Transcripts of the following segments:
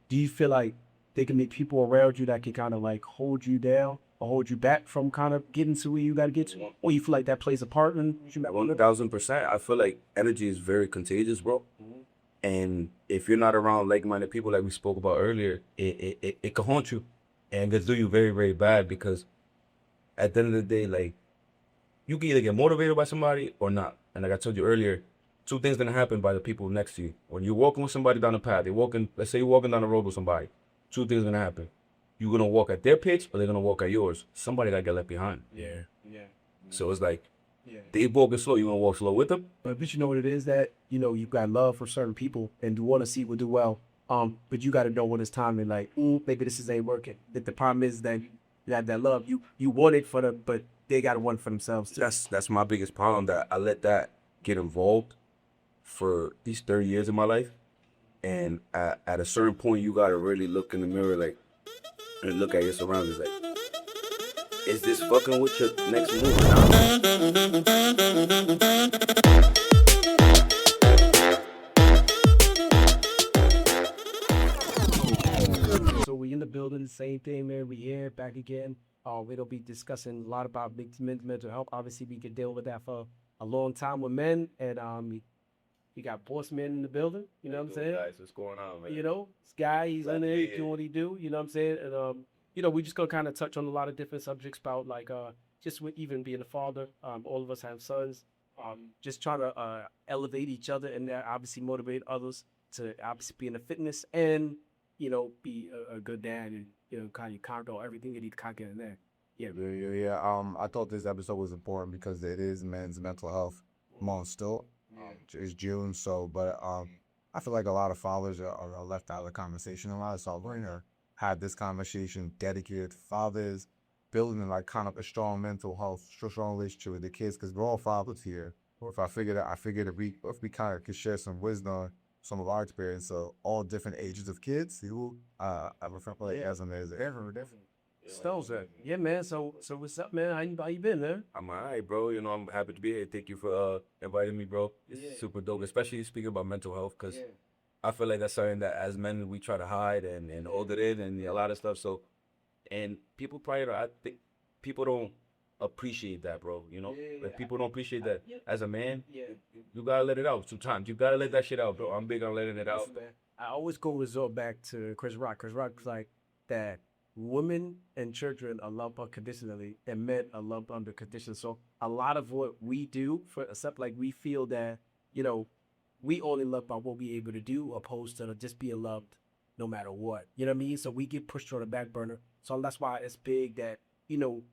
do you feel like they can make people around you that can kind of like hold you down or hold you back from kind of getting to where you got to get to? Or you feel like that plays a part in you? 1000%. I feel like energy is very contagious, bro. And if you're not around like-minded people like we spoke about earlier, it can haunt you and it can do you very, very bad because at the end of the day, like you can either get motivated by somebody or not. And like I told you earlier, two things gonna happen by the people next to you. When you're walking with somebody down the path, they're walking, let's say you're walking down the road with somebody, two things gonna happen. You're gonna walk at their pace or they're gonna walk at yours. Somebody gotta get left behind. Yeah, yeah, So it's like yeah. they walking slow, you gonna walk slow with them. But you know what it is that you've got love for certain people and you want to see what do well. But you got to know when it's time and like, maybe this is ain't working. That the problem is that you have that love. You want it for them, but they got to want it for themselves too. That's my biggest problem, that I let that get involved for these 30 years of my life. And at a certain point, you gotta really look in the mirror, like, and look at your surroundings, like, is this fucking with your next move So we in the building, the same thing, man. We here back again. We'll be discussing a lot about mental health. Obviously, we could deal with that for a long time with men, and we got boss men in the building. You know what I'm saying? Guys, what's going on, man? This guy, he's in there doing what he do. You know what I'm saying? And we just gonna kind of touch on a lot of different subjects about like just with even being a father. All of us have sons. Just trying to elevate each other and obviously motivate others to obviously be in the fitness and be a good dad and kind of conquer everything that he conquer in there. Yeah. I thought this episode was important because it is Men's Mental Health Month still. It's June, so but I feel like a lot of fathers are left out of the conversation a lot. So we're gonna have this conversation dedicated to fathers, building like kind of a strong mental health, strong relationship with the kids, because we're all fathers here. If I figured if we kind of could share some wisdom, some of our experience, so all different ages of kids, you I refer to like as amazing. Different. Stones that. Yeah, man. So what's up, man? How you been, man? I'm alright, bro. I'm happy to be here. Thank you for inviting me, bro. It's super dope, especially speaking about mental health, because I feel like that's something that as men we try to hide and hold it in and a lot of stuff. So, and people probably I think people don't appreciate that, bro. Like people don't appreciate that. As a man, you gotta let it out. Sometimes you gotta let that shit out, bro. I'm big on letting it out. I always go resort back to Chris Rock. Chris Rock's like that women and children are loved unconditionally and men are loved under conditions. So a lot of what we do for except like we feel that, we only love by what we able to do opposed to just being loved no matter what. You know what I mean? So we get pushed on the back burner. So that's why it's big that,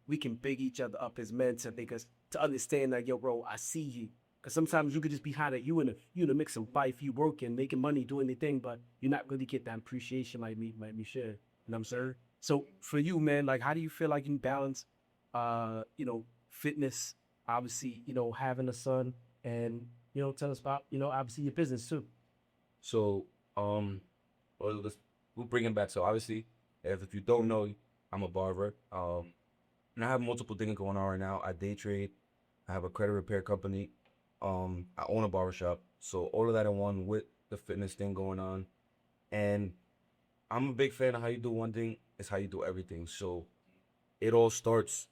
we can big each other up as men to make us to understand that, yo, bro, I see you. Because sometimes you could just be hot at you in the mix of life, you working, making money, doing the thing, but you're not really get that appreciation like me should. You know what I'm saying? So for you, man, like how do you feel like you balance fitness, obviously, having a son and, tell us about, obviously your business too. So, we'll bring it back. So obviously, if you don't know, I'm a barber. And I have multiple things going on right now. I day trade. I have a credit repair company. I own a barbershop. So all of that in one with the fitness thing going on. And I'm a big fan of how you do one thing is how you do everything. So it all starts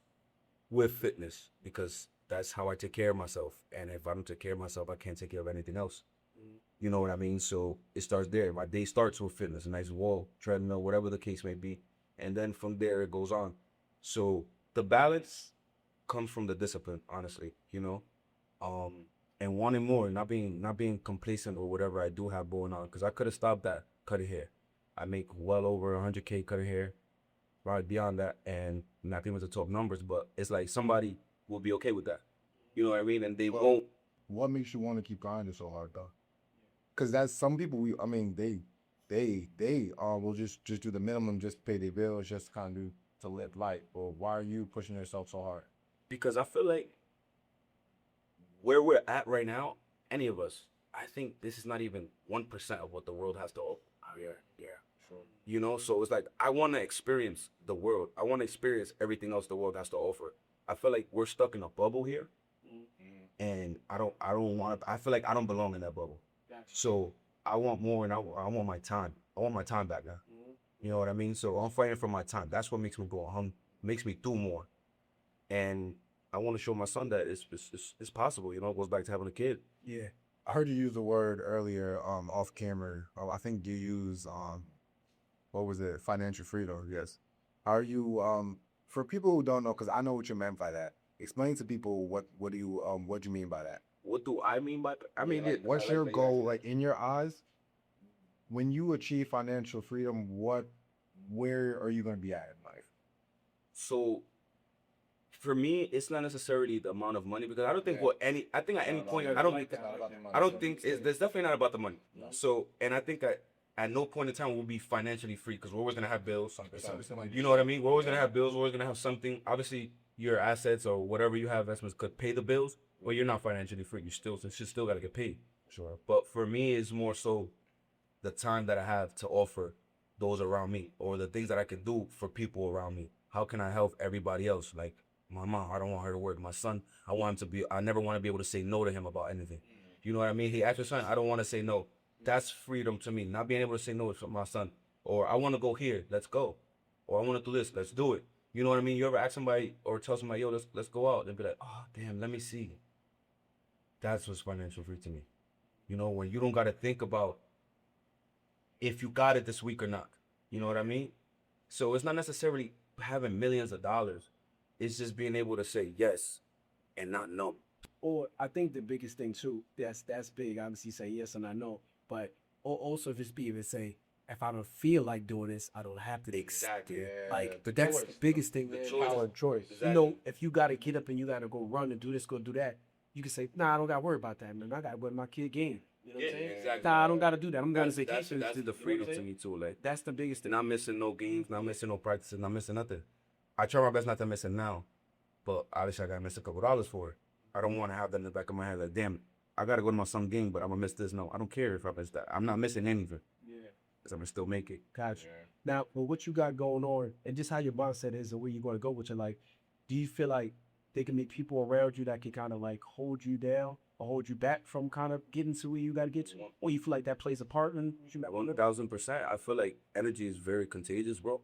with fitness because that's how I take care of myself. And if I don't take care of myself, I can't take care of anything else. You know what I mean? So it starts there. My day starts with fitness, a nice wall, treadmill, whatever the case may be. And then from there, it goes on. So the balance comes from the discipline, honestly, and wanting more, not being complacent or whatever I do have going on. Because I could have stopped that cutting hair. I make well over 100K cutting hair, right beyond that. And not even to talk numbers, but it's like somebody will be okay with that. You know what I mean? And they won't. What makes you want to keep grinding so hard though? Because that's some people. They will just do the minimum, just pay their bills, just kind of do to live life. Or why are you pushing yourself so hard? Because I feel like where we're at right now, any of us, I think this is not even 1% of what the world has to offer. Yeah. Sure. So it's like I want to experience the world. I want to experience everything else the world has to offer. I feel like we're stuck in a bubble here, and I don't want. I feel like I don't belong in that bubble. So I want more, and I want my time. I want my time back now. You know what I mean? So I'm fighting for my time. That's what makes me go on, makes me do more. And I want to show my son that it's possible. You know, it goes back to having a kid. Yeah. I heard you use the word earlier, off camera. I think you use what was it? Financial freedom. Yes. Are you for people who don't know, because I know what you meant by that. Explain to people what do you mean by that? What do I mean by? I mean, What's your goal, like in your eyes? When you achieve financial freedom, where are you going to be at in life? So for me, it's not necessarily the amount of money because I don't think I think at any point I don't think there's definitely not about the money. So and I think at no point in time we'll be financially free because we're always gonna have bills. You know what I mean? We're always gonna have bills. We're always gonna have something. Obviously, your assets or whatever you have investments could pay the bills, but you're not financially free. You still gotta get paid. Sure. But for me, it's more so the time that I have to offer those around me or the things that I can do for people around me. How can I help everybody else? Like my mom, I don't want her to work. My son, I never want to be able to say no to him about anything. You know what I mean? He asked his son, I don't want to say no. That's freedom to me. Not being able to say no to my son. Or I want to go here, let's go. Or I want to do this, let's do it. You know what I mean? You ever ask somebody or tell somebody, yo, let's go out. They'll be like, oh, damn, let me see. That's what's financial free to me. You know, when you don't got to think about if you got it this week or not. You know what I mean? So it's not necessarily having millions of dollars. It's just being able to say yes and not no. Or I think the biggest thing too, that's big. Obviously, say yes and I know, but also if it's be able to say, if I don't feel like doing this, I don't have to. Exactly. Like the that's choice. the biggest thing. The Man. choice. Power of choice. Exactly. You know, if you gotta get up and you gotta go run and do this, go do that, you can say, nah, I don't gotta worry about that, man. I gotta let my kid game. You know what I'm saying? exactly. Nah, I don't gotta do that. I'm going on That's vacation. the You know freedom what I'm to saying? me too. Like That's the biggest thing. not missing no games, not missing no practices, not missing nothing. I try my best not to miss it now, but obviously I gotta miss a couple dollars for it. I don't want to have that in the back of my head like, damn, I gotta go to my son's game, but I'm gonna miss this. No, I don't care if I miss that. I'm not missing anything. Yeah. Cause I'm gonna still make it. Gotcha. Now, well, what you got going on, and just how your mindset is, and where you're going to go with your life, do you feel like there can be people around you that can kind of like hold you down or hold you back from kind of getting to where you got to get to, or you feel like that plays a part in what you got? 1000%. I feel like energy is very contagious, bro.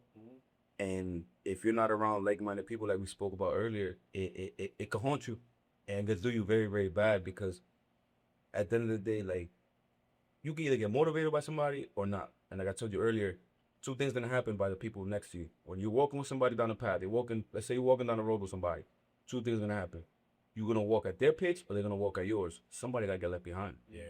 And if you're not around like-minded people, like we spoke about earlier, it can haunt you, and it can do you very, very bad because at the end of the day, like you can either get motivated by somebody or not. And like I told you earlier, two things gonna happen by the people next to you. When you're walking with somebody down the path, let's say you're walking down the road with somebody, two things gonna happen. You're gonna walk at their pace or they're gonna walk at yours. Somebody gotta get left behind. Yeah.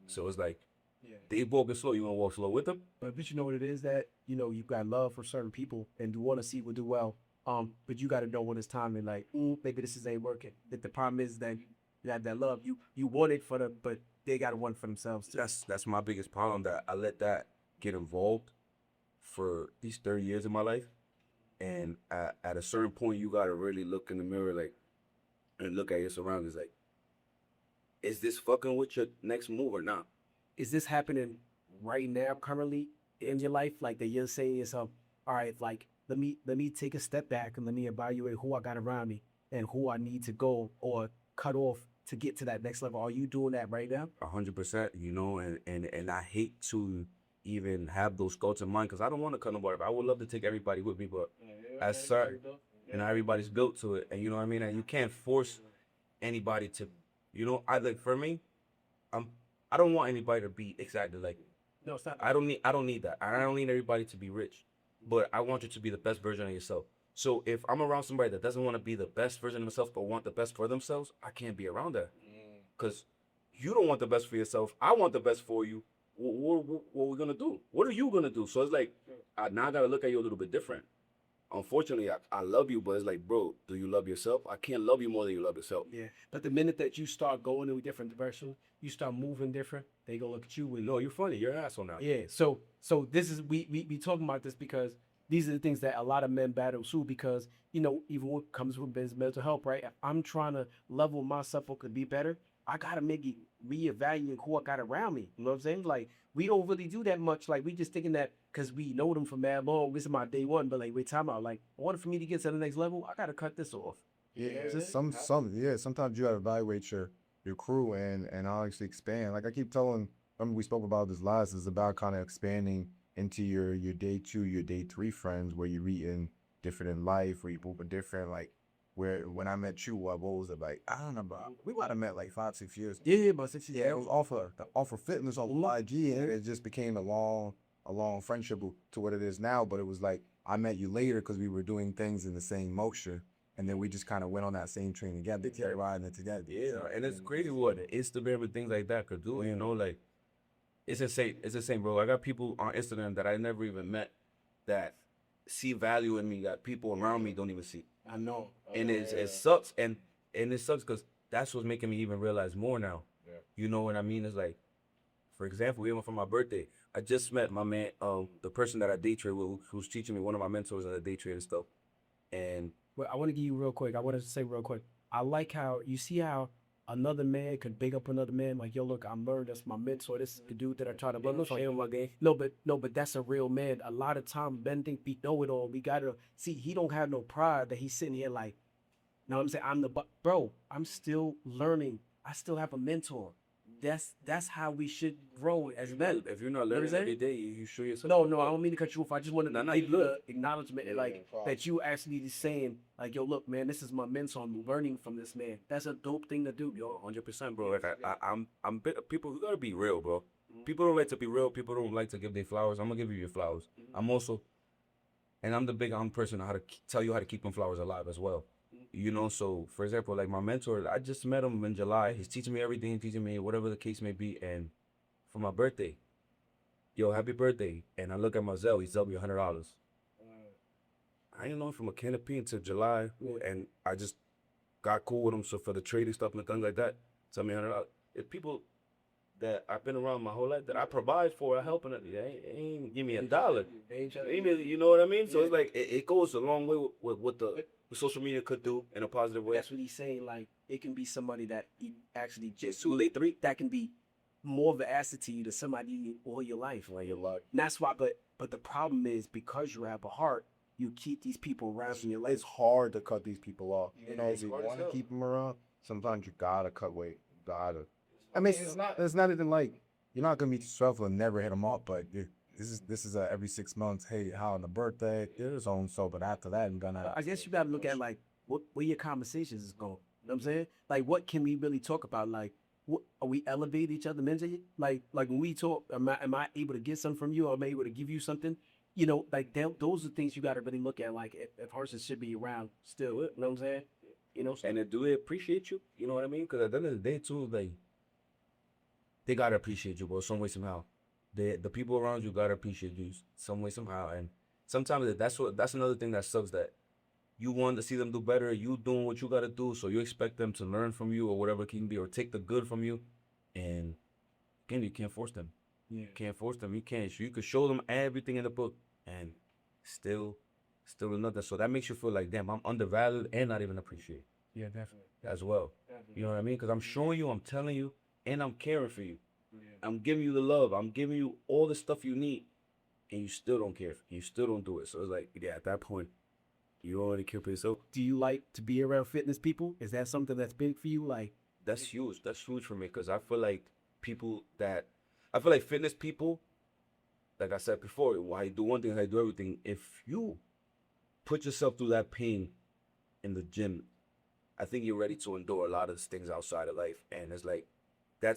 So it's like Yeah. they walking slow, you gonna walk slow with them? But you know what it is that, you know, you've got love for certain people and want to see what do well. But you got to know when it's time and like, maybe this ain't working. That the problem is that you have that love. You want it for them, but they got to want it for themselves too. That's my biggest problem, that I let that get involved for these 30 years of my life. And at a certain point, you gotta really look in the mirror, like, and look at your surroundings, like, is this fucking with your next move or not? Is this happening right now, currently in your life? Like that you're saying to yourself, all right, like let me take a step back and let me evaluate who I got around me and who I need to go or cut off to get to that next level. Are you doing that right now? 100%, you know, and I hate to even have those thoughts in mind because I don't want to cut nobody. I would love to take everybody with me, but as certain, you know, everybody's built to it, and you know what I mean. And you can't force anybody to, you know. For me, I don't want anybody to be exactly like me. No, it's not. I don't need that. I don't need everybody to be rich, but I want you to be the best version of yourself. So if I'm around somebody that doesn't want to be the best version of themselves but want the best for themselves, I can't be around that. Because you don't want the best for yourself. I want the best for you. What are we gonna do? What are you gonna do? So it's like now I gotta look at you a little bit different. Unfortunately, I love you, but it's like, bro, do you love yourself? I can't love you more than you love yourself. Yeah, but the minute that you start going in a different direction, you start moving different, they gonna look at you with No, you're funny. You're an asshole now. yeah. So this is we talking about this because these are the things that a lot of men battle through because you know even what comes with business mental health, right? If I'm trying to level myself up to be better, I gotta maybe reevaluate who I got around me. You know what I'm saying? Like we don't really do that much. Like we just thinking that because we know them for mad long. This is my day one, but like wait, time out. Like in order for me to get to the next level, I gotta cut this off. Yeah, just sometimes you gotta evaluate your crew and honestly expand. Like I keep telling, remember we spoke about this last, is about kind of expanding into your day 2, your day 3 friends where you're eating different in life, where you're moving different. Like where when I met you, what was it like? I don't know, bro. We might have met like 5, 6 years. Yeah, but 6 years. Yeah, it was off of fitness on IG, and it just became a long friendship to what it is now. But it was like I met you later because we were doing things in the same motion, and then we just kind of went on that same train together, riding it together. Yeah, and it's crazy what Instagram and things like that could do. You know, like it's insane. It's insane, bro. I got people on Instagram that I never even met that see value in me that people around me don't even see. I know. And it sucks, and it sucks because that's what's making me even realize more now. You know what I mean? It's like, for example, even for my birthday, I just met my man, the person that I day trade with, who's teaching me, one of my mentors on the day trade and stuff. And Well, I want to give you real quick. I want to say real quick. I like how you see how another man could big up another man. Like, yo, look, I'm learned. That's my mentor. This is the dude that I try to look for. No, but that's a real man. A lot of time, men think we know it all. We gotta see. He don't have no pride that he's sitting here like, know what I'm saying? Bro. I'm still learning. I still have a mentor. That's how we should grow as men. if you're not learning every day, you show yourself. No, I don't mean to cut you off. I just wanted to give the acknowledgement, that you actually just saying, like, yo, look, man, this is my mentor. I'm learning from this man. That's a dope thing to do, yo. 100%, bro. Like people. You gotta be real, bro. People don't like to be real. People don't like to give their flowers. I'm gonna give you your flowers. I'm also, and I'm the big person how to tell you how to keep them flowers alive as well. You know, so for example, like my mentor, I just met him in July. He's teaching me everything, teaching me whatever the case may be. And for my birthday, yo, happy birthday. And I look at my Zelle, he Zelle me $100. I ain't known from a canopy until July, and I just got cool with him. So for the trading stuff and things like that, tell me $100. It's people that I've been around my whole life that I provide for, I helping it. They ain't give me $1. You know what I mean? So it's like it goes a long way with what the social media could do in a positive way. That's what he's saying. Like, it can be somebody that you actually just 2 late 3 that can be more of an asset to you than somebody all your life. Like your luck. And that's why. But the problem is because you have a heart, you keep these people around in your life. It's hard to cut these people off. Yeah, You know, if you hard as want to hell. keep them around, sometimes you gotta cut weight. Gotta. I mean, it's not even like you're not gonna be successful and never hit them off, but this is every 6 months. Hey, how on the birthday? There's so and so, but after that, I'm gonna. I guess you got to look at like where your conversations is going. You know what I'm saying? Like, what can we really talk about? Like, what are we elevating each other mentally? Like when we talk, am I able to get something from you? Or am I able to give you something? You know, like those are things you got to really look at. Like if horses should be around still. You know what I'm saying? You know, And then do they appreciate you? You know what I mean? Because at the end of the day, too, like, they gotta appreciate you, bro, some way, somehow. The people around you gotta appreciate you some way, somehow. And sometimes that's another thing that sucks, that you want to see them do better. You doing what you gotta do, so you expect them to learn from you or whatever it can be, or take the good from you. And again, you can't force them. Yeah. You can't force them. You can't. You could show them everything in the book, and still nothing. So that makes you feel like, damn, I'm undervalued and not even appreciated Yeah, definitely. as well. You know what I mean? Because I'm showing you, I'm telling you, and I'm caring for you. I'm giving you the love. I'm giving you all the stuff you need, and you still don't care. You still don't do it. So it's like, yeah, at that point, you already care for yourself. Do you like to be around fitness people? Is that something that's big for you? Like, That's huge. That's huge for me, because I feel like fitness people, like I said before, why you do one thing, I do everything. If you put yourself through that pain in the gym, I think you're ready to endure a lot of things outside of life. And it's like, that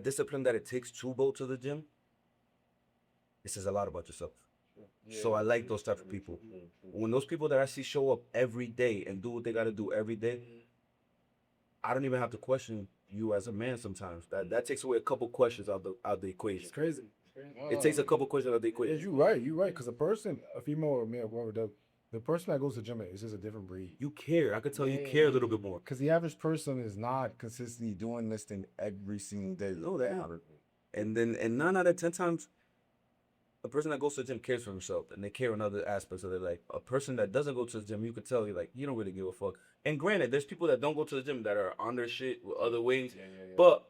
discipline that it takes to go to the gym, it says a lot about yourself. So I like those type of people. When those people that I see show up every day and do what they got to do every day, I don't even have to question you as a man sometimes. That takes away a couple questions out the equation. it's crazy. It takes a couple questions out of the Yeah, equation. you're right. Because a female or male, whatever, the person that goes to the gym is just a different breed. You care. I could tell you care a little bit more. Because the average person is not consistently doing this thing every single day. No, they are. And 9 out of 10 times, a person that goes to the gym cares for himself, and they care in other aspects of their life. A person that doesn't go to the gym, you could tell, like, you don't really give a fuck. And granted, there's people that don't go to the gym that are on their shit with other ways, but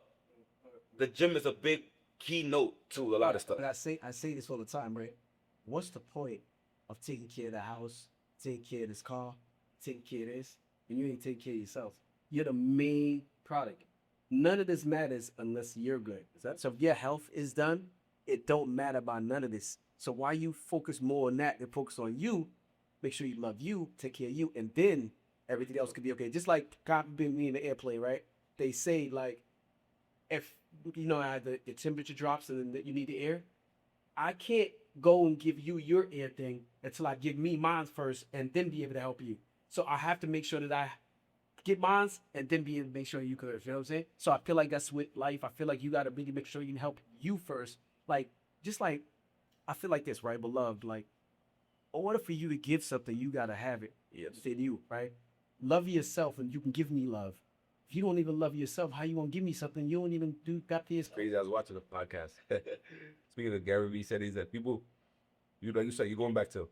the gym is a big keynote to a lot of stuff. But I say this all the time, right? What's the point of taking care of the house, taking care of this car, taking care of this, and you ain't taking care of yourself? You're the main product. None of this matters unless you're good. So if your health is done, it don't matter about none of this. So why you focus more on that than focus on you? Make sure you love you, take care of you, and then everything else could be okay. Just like God being me in the airplane, right? They say like, if you know how the temperature drops and then you need the air, I can't go and give you your air thing until I give me mine first and then be able to help you. So I have to make sure that I get mine and then be able to make sure you could. You know what I'm saying? So I feel like that's with life. I feel like you got to really make sure you help you first. Like, just like, I feel like this, right? Beloved, like, in order for you to give something, you got to have it. It's in you, right? Love yourself and you can give me love. If you don't even love yourself, how you gonna give me something you don't even do? Got this Crazy. I was watching a podcast. Speaking of Gary Vee, said he said people, you like you said, you're going back to,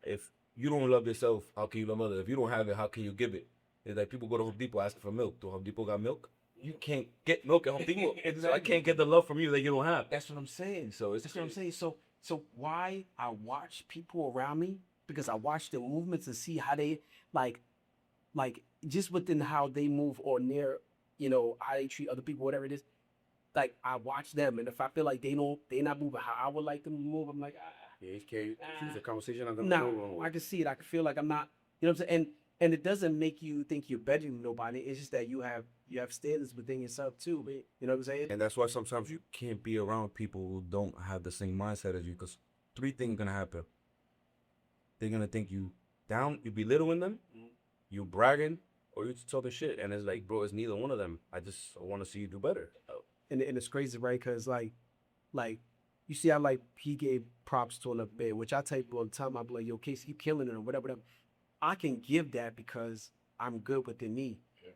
if you don't love yourself, how can you love others? If you don't have it, how can you give it? It's like people go to Home Depot asking for milk. Do Home Depot got milk? You can't get milk at Home Depot. So I can't get the love from you that you don't have. That's what I'm saying. So it's That's what I'm saying. So why I watch people around me, because I watch their movements and see how they like just within how they move or near, how they treat other people, whatever it is. Like I watch them, and if I feel like they're not moving how I would like them to move, I'm like, Yeah, you can't choose a conversation. no, I can see it. I can feel like I'm not, you know what I'm saying? And it doesn't make you think you're better than nobody. It's just that you have standards within yourself too, man. You know what I'm saying? And that's why sometimes you can't be around people who don't have the same mindset as you, because three things gonna happen. They're gonna think you down, you belittling them, you bragging, or you talking shit. And it's like, bro, it's neither one of them. I just want to see you do better. And it's crazy, right? Because like you see how like he gave props to the bed, which I tell people all the time. I'm like, yo, Casey, you killing it or whatever. I can give that because I'm good within me. Yeah.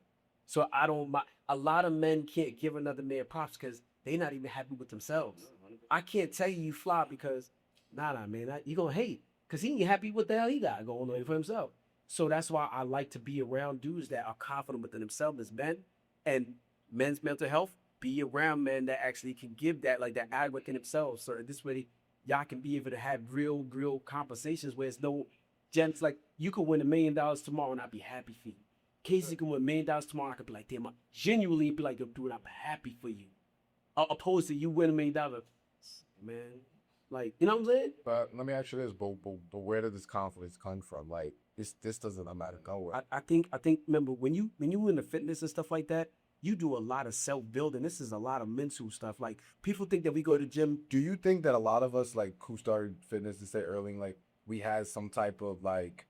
So I don't. A lot of men can't give another man props because they're not even happy with themselves. I can't tell you fly because nah, man, you gonna hate because he ain't happy with the hell he got going on for himself. So that's why I like to be around dudes that are confident within themselves as men, and men's mental health. Be around men that actually can give that, like that ad within themselves. So this way, y'all can be able to have real conversations where it's no gems. Like you could win $1 million tomorrow and I'd be happy for you. Casey can win $1 million tomorrow. I could be like, damn, I genuinely be like, yo, dude, I'm happy for you. Opposed to you win $1 million, man. Like, you know what I'm saying? But let me ask you this, but where did this conflict come from? Like this doesn't matter. Go with. I think remember when you in the fitness and stuff like that, you do a lot of self-building. This is a lot of mental stuff. Like, people think that we go to the gym. Do you think that a lot of us, like, who started fitness, to say early, like, we had some type of, like,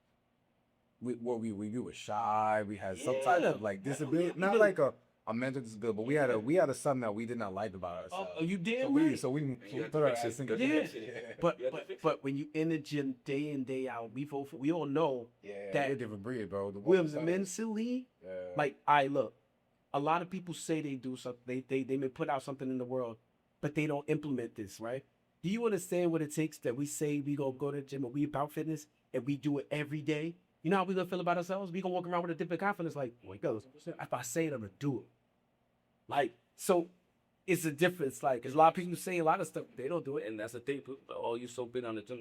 we were shy, we had some type of, like, disability, not like a mental disability, but we had a something that we did not like about ourselves. Oh, you did? So we put our ass in. But when you in the gym day in, day out, we all know that we're a different breed, bro. We're mentally, like, look. A lot of people say they do something, they may put out something in the world, but they don't implement this, right? Do you understand what it takes that we say we gonna go to the gym and we about fitness and we do it every day? You know how we gonna feel about ourselves? We gonna walk around with a different confidence, like, if I say it, I'm gonna do it. Like, so it's a difference. Like, cause a lot of people say a lot of stuff, they don't do it. And that's the thing. People, oh, you so big on the gym,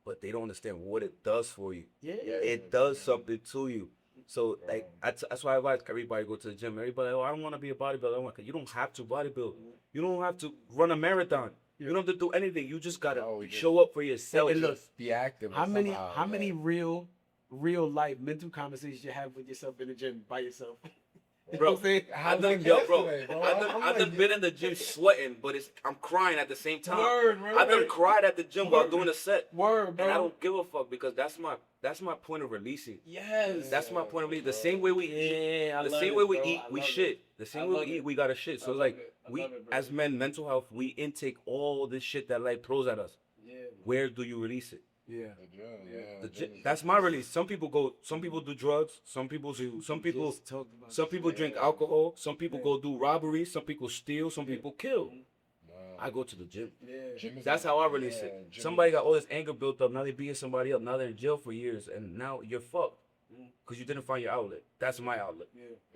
but they don't understand what it does for you. Yeah. It does something to you. So, like, that's why I advise everybody go to the gym. Everybody, I don't want to be a bodybuilder. You don't have to bodybuild. You don't have to run a marathon. You don't have to do anything. You just gotta show up for yourself. And look, be active. How many real life mental conversations you have with yourself in the gym by yourself? Bro, I done been in the gym sweating, but I'm crying at the same time. I done cried at the gym while doing a set. Bro. And I don't give a fuck because that's my point of releasing. Yes. That's my point of releasing. The same way we eat, we shit. The same way we eat, we gotta shit. So like as men, mental health, we intake all this shit that life throws at us. Yeah. Where do you release it? Yeah. That's my release. Some people do drugs. Some people drink alcohol. Some people go do robberies. Some people steal. Some people kill. I go to the gym. Yeah. That's how I release it. Somebody got all this anger built up. Now they beating somebody up. Now they're in jail for years, and now you're fucked because you didn't find your outlet. That's my outlet.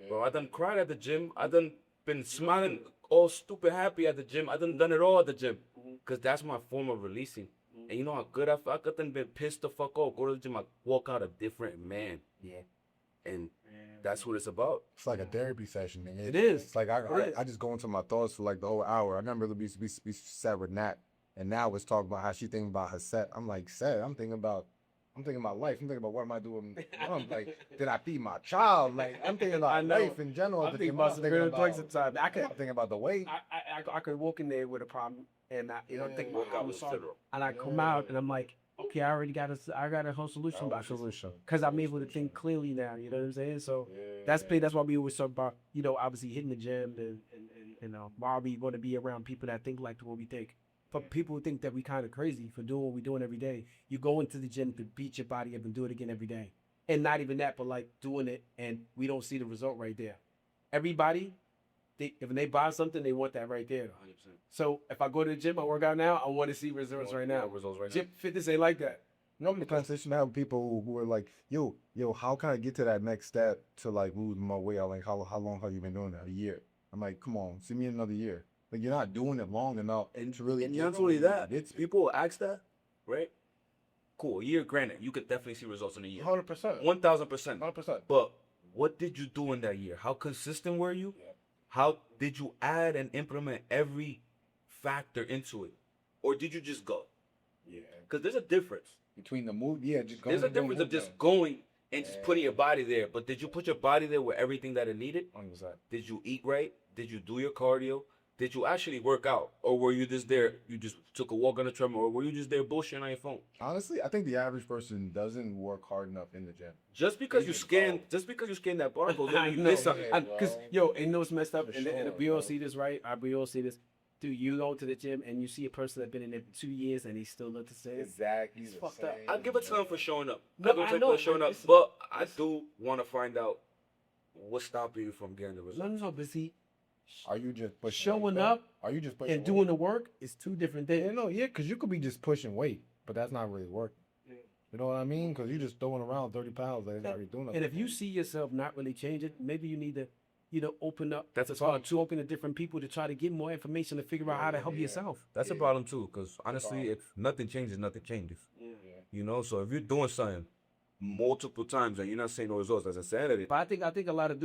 Bro, I done cried at the gym. I done been smiling all stupid happy at the gym. I done it all at the gym because that's my form of releasing. And you know how good I felt? I could have been pissed the fuck off. Go to the gym, I walk out a different man. Yeah. and that's what it's about. It's like a therapy session. And It is. It's like It is. I just go into my thoughts for like the whole hour. I remember we sat with Nat, and Nat was talking about how she thinking about her set. I'm like, set. I'm thinking about life. I'm thinking about what am I doing? I'm like, did I feed my child? Like, I'm thinking about life in general. I'm thinking about some real things sometimes. I'm thinking about the weight. I could walk in there with a problem and think about how I'm with solving, syndrome. and I come out and I'm like, okay, I got a whole solution about this because I'm able to think clearly now. You know what I'm saying? So that's why we always talk about, obviously hitting the gym and why we want to be around people that think like what we think. But people think that we kind of crazy for doing what we're doing every day. You go into the gym to beat your body up and do it again every day. And not even that, but like doing it and we don't see the result right there. Everybody, if they buy something, they want that right there. 100%. So if I go to the gym, I work out now, I want to see results right now. Gym fitness ain't like that. You know, the conversation I have with people who are like, yo, how can I get to that next step to like lose my weight? I'm like, how long have you been doing that? A year. I'm like, come on, see me in another year. Like, you're not doing it long enough to really. And not only that, people ask that, right? Cool, a year, granted, you could definitely see results in a year. 100%. 1,000%. 100%. But what did you do in that year? How consistent were you? Yeah. How did you add and implement every factor into it? Or did you just go? Yeah. Because there's a difference. Between the move, just going. There's a difference of just going and just putting your body there. But did you put your body there with everything that it needed? 100%. Did you eat right? Did you do your cardio? Did you actually work out? Or were you just there, you just took a walk on the treadmill? Or were you just there bullshitting on your phone? Honestly, I think the average person doesn't work hard enough in the gym. Just because you scan that barcode, you miss something. Because, ain't no messed up. And we all see this, right? We all see this. Dude, you go to the gym and you see a person that's been in there for 2 years and he still look the same. Exactly. It's fucked up. I'll give it to him for showing up. No, I know. But I do want to find out what's stopping you from getting the results. No, but see, are you just pushing showing up? Are you just pushing and doing the work is two different things. Because you could be just pushing weight, but that's not really working. Yeah. You know what I mean? Because you're just throwing around 30 pounds. That's not really doing nothing. And if you see yourself not really changing, maybe you need to, open up. That's a problem. To open to different people to try to get more information to figure out how to help yourself. That's a problem too, because honestly, if nothing changes, nothing changes. Yeah. So if you're doing something multiple times and you're not seeing no results, that's insanity. But I think a lot of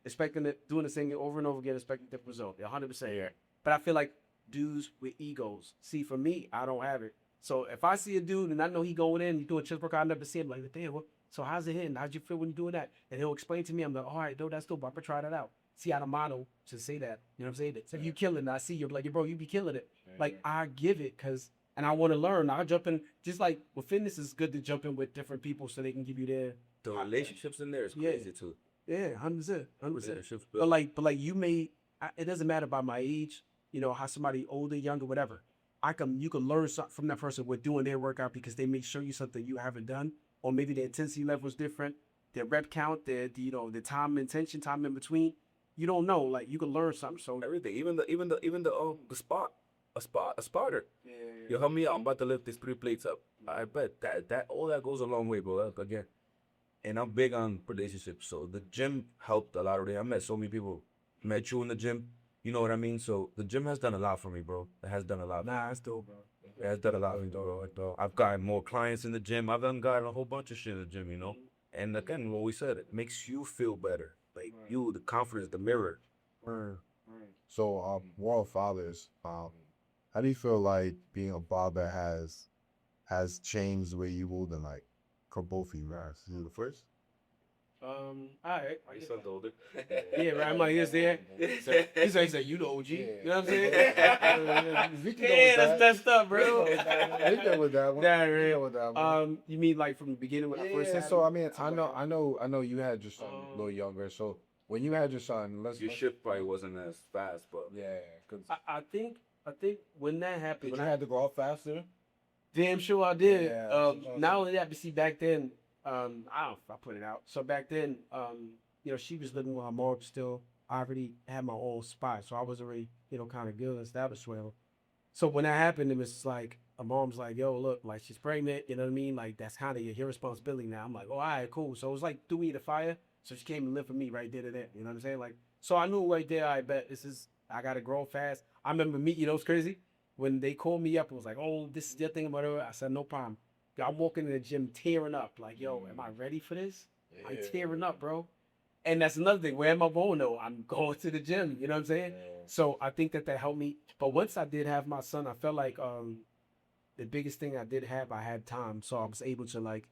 expecting it, doing the same thing over and over again, expecting different results. 100%. Yeah. But I feel like dudes with egos. See, for me, I don't have it. So if I see a dude and I know he going in, he doing chest workout, I never see him, like, damn, so how's it hitting? How'd you feel when you doing that? And he'll explain to me. I'm like, all right, though, that's dope. I'm gonna try that out. See how the model should say that. You know what I'm saying? So if you killing it, I see you're like, bro, you be killing it. Like, I give it and I want to learn. I jump in, just like with fitness, it's good to jump in with different people so they can give you their. The relationships in there is crazy too. Yeah, 100%. But like it doesn't matter about my age, how somebody older, younger, whatever. You can learn something from that person with doing their workout because they may show you something you haven't done, or maybe the intensity level is different, their rep count, the time intention, time in between. You don't know, like you can learn something. So everything, even the spot. A spotter. Yeah. You help me out. I'm about to lift these 3 plates up. I bet that all that goes a long way, bro. Again, and I'm big on relationships. So the gym helped a lot of it. I met so many people. Met you in the gym. You know what I mean? So the gym has done a lot for me, bro. It has done a lot. Nah, it's dope, bro. It has done a lot for me, bro. I've gotten more clients in the gym. I've gotten a whole bunch of shit in the gym, And again, what we said, it makes you feel better. Like you, the confidence, the mirror. So, World Fathers, how do you feel like being a barber has changed the way you move and like both of you guys? You the first? All right. My son's older. Yeah, right. I'm like, he's there. He said, you the OG. You know what I'm saying? That's stuff, bro. We done with that one. That one. You mean like from the beginning when I first had so I mean, I know you had your son a little younger. So when you had your son, your shift probably wasn't as fast, but cause I think when that happened, when I had to go out faster. Damn sure I did. Yeah, not only that, but see back then, I don't know if I put it out. So back then, she was living with her mom still. I already had my own spot, so I was already, kind of good established with her. So when that happened, it was like, a mom's like, yo, look, like she's pregnant, you know what I mean? Like that's kind of your responsibility now. I'm like, oh, all right, cool. So it was like threw me the fire. So she came and lived with me right there to there. You know what I'm saying? Like, so I knew right there, I bet I got to grow fast. I remember it's crazy. When they called me up, it was like, oh, this is your thing, whatever. I said, no problem. I'm walking in the gym tearing up. Like, yo, am I ready for this? I'm tearing up, bro. And that's another thing. Where am I going though? I'm going to the gym. You know what I'm saying? So I think that helped me. But once I did have my son, I felt like the biggest thing I did have, I had time, so I was able to like,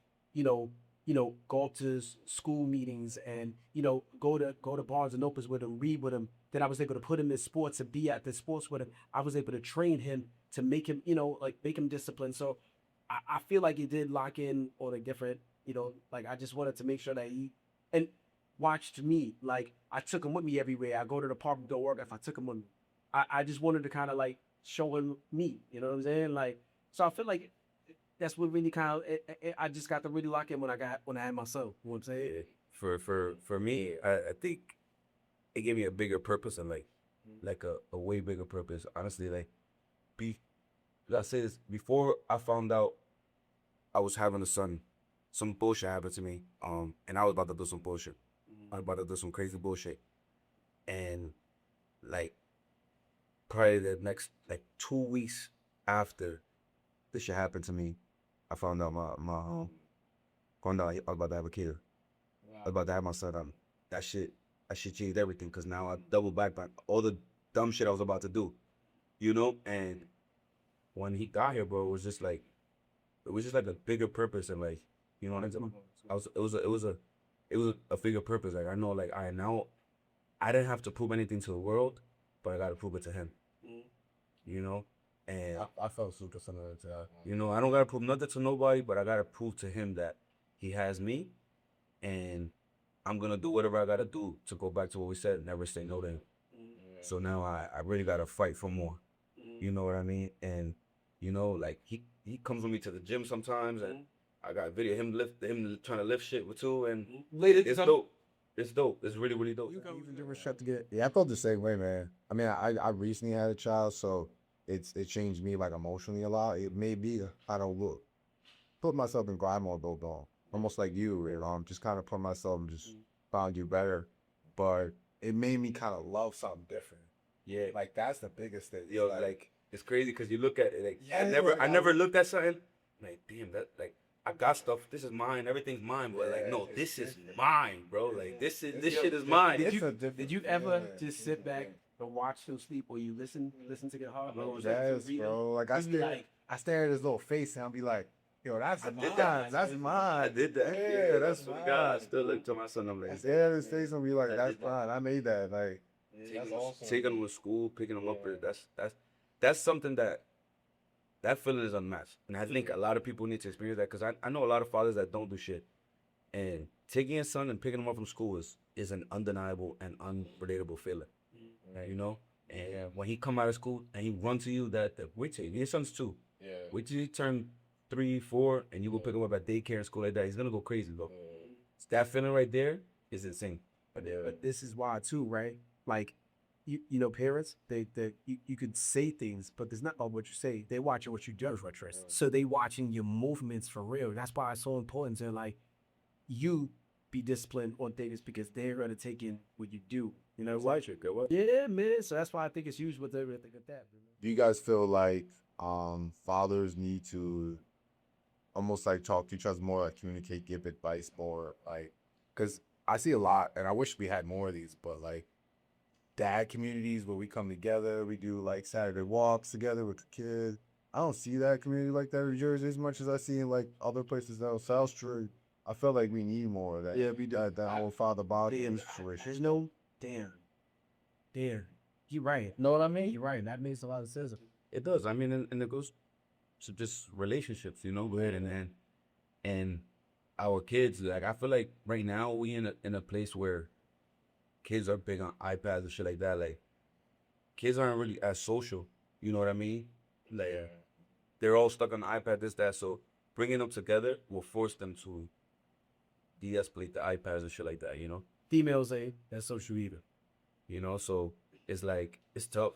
go up to school meetings and go to Barnes and Nobles with him, read with him. Then I was able to put him in sports and be at the sports with him. I was able to train him to make him, like make him disciplined. So I feel like it did lock in on a different, like I just wanted to make sure that he and watched me. Like I took him with me everywhere. I go to the park, go work. If I took him with me, I just wanted to kind of like show him me. You know what I'm saying? Like, so I feel like that's what really kind of I just got to really lock in when I had my son. You know what I'm saying? For me, I think it gave me a bigger purpose and like a way bigger purpose. Honestly, like I say this before I found out I was having a son, some bullshit happened to me. And I was about to do some bullshit. I was about to do some crazy bullshit. And like probably the next like 2 weeks after this shit happened to me, I found out found out I was about to have a kid. I was about to have my son. That shit changed everything because now I double back on all the dumb shit I was about to do, And when he got here, bro, it was just like a bigger purpose and like, what I'm saying? It was a bigger purpose. Like I know, like now I didn't have to prove anything to the world, but I got to prove it to him. And I felt super similar to that. I don't gotta prove nothing to nobody, but I gotta prove to him that he has me, and I'm gonna do whatever I gotta do to go back to what we said, never say no to him. So now I really gotta fight for more. You know what I mean? And like he comes with me to the gym sometimes, and I got a video of him trying to lift shit with too, and it's dope. It's dope. It's really, really dope. Even different shit to get. Yeah, I felt the same way, man. I mean, I recently had a child, so it changed me like emotionally a lot. It made me I don't look put myself in grind mode though, almost like you, just kind of put myself and just found you better, but it made me kind of love something different. Yeah, Like that's the biggest thing. yo, like it's crazy because you look at it like Yeah, I never looked at something like damn that like I got stuff. This is mine. Everything's mine. But like no, this is mine, bro. Like this shit is mine. Did you ever just sit back and watch him sleep, or you listen to get hard, bro? Yes, bro. Like I stare at his little face and I'll be like, yo, that's mine. That's mine. I did that. Yeah, that's mine. God, I still look to my son. I'm I like, stare at his face and be like, that's mine. I made that. Like, taking him to school, picking him up. That's something that feeling is unmatched. And I think a lot of people need to experience that because I know a lot of fathers that don't do shit. And taking your son and picking him up from school is an undeniable and unrelatable feeling. And when he come out of school and he run to you, wait till your son's 2. Yeah. Wait till he turn 3, 4, and you go pick him up at daycare and school like that. He's gonna go crazy, bro. That feeling right there is insane. But this is why too, right? Like, parents, you could say things, but there's not about what you say. They're watching what you do. So they watching your movements for real. That's why it's so important to like you be disciplined on things because they're gonna take in what you do. Yeah, man. So that's why I think it's huge with everything like that. do you guys feel like fathers need to almost like talk to each other more, like communicate, give advice more, like, because I see a lot, and I wish we had more of these, but like dad communities where we come together, we do like Saturday walks together with the kids. I don't see that community like that in Jersey as much as I see in like other places down South Street. I feel like we need more of that. Yeah, we do. That whole father body There's situation. no damn. You're right. Know what I mean? You're right. That makes a lot of sense. It does. I mean, and it goes to just relationships, go ahead and our kids. Like I feel like right now we in a place where kids are big on iPads and shit like that. Like kids aren't really as social. You know what I mean? Like they're all stuck on the iPad, this, that. So bringing them together will force them to de-escalate the iPads and shit like that. Females say that's social either. So it's like it's tough.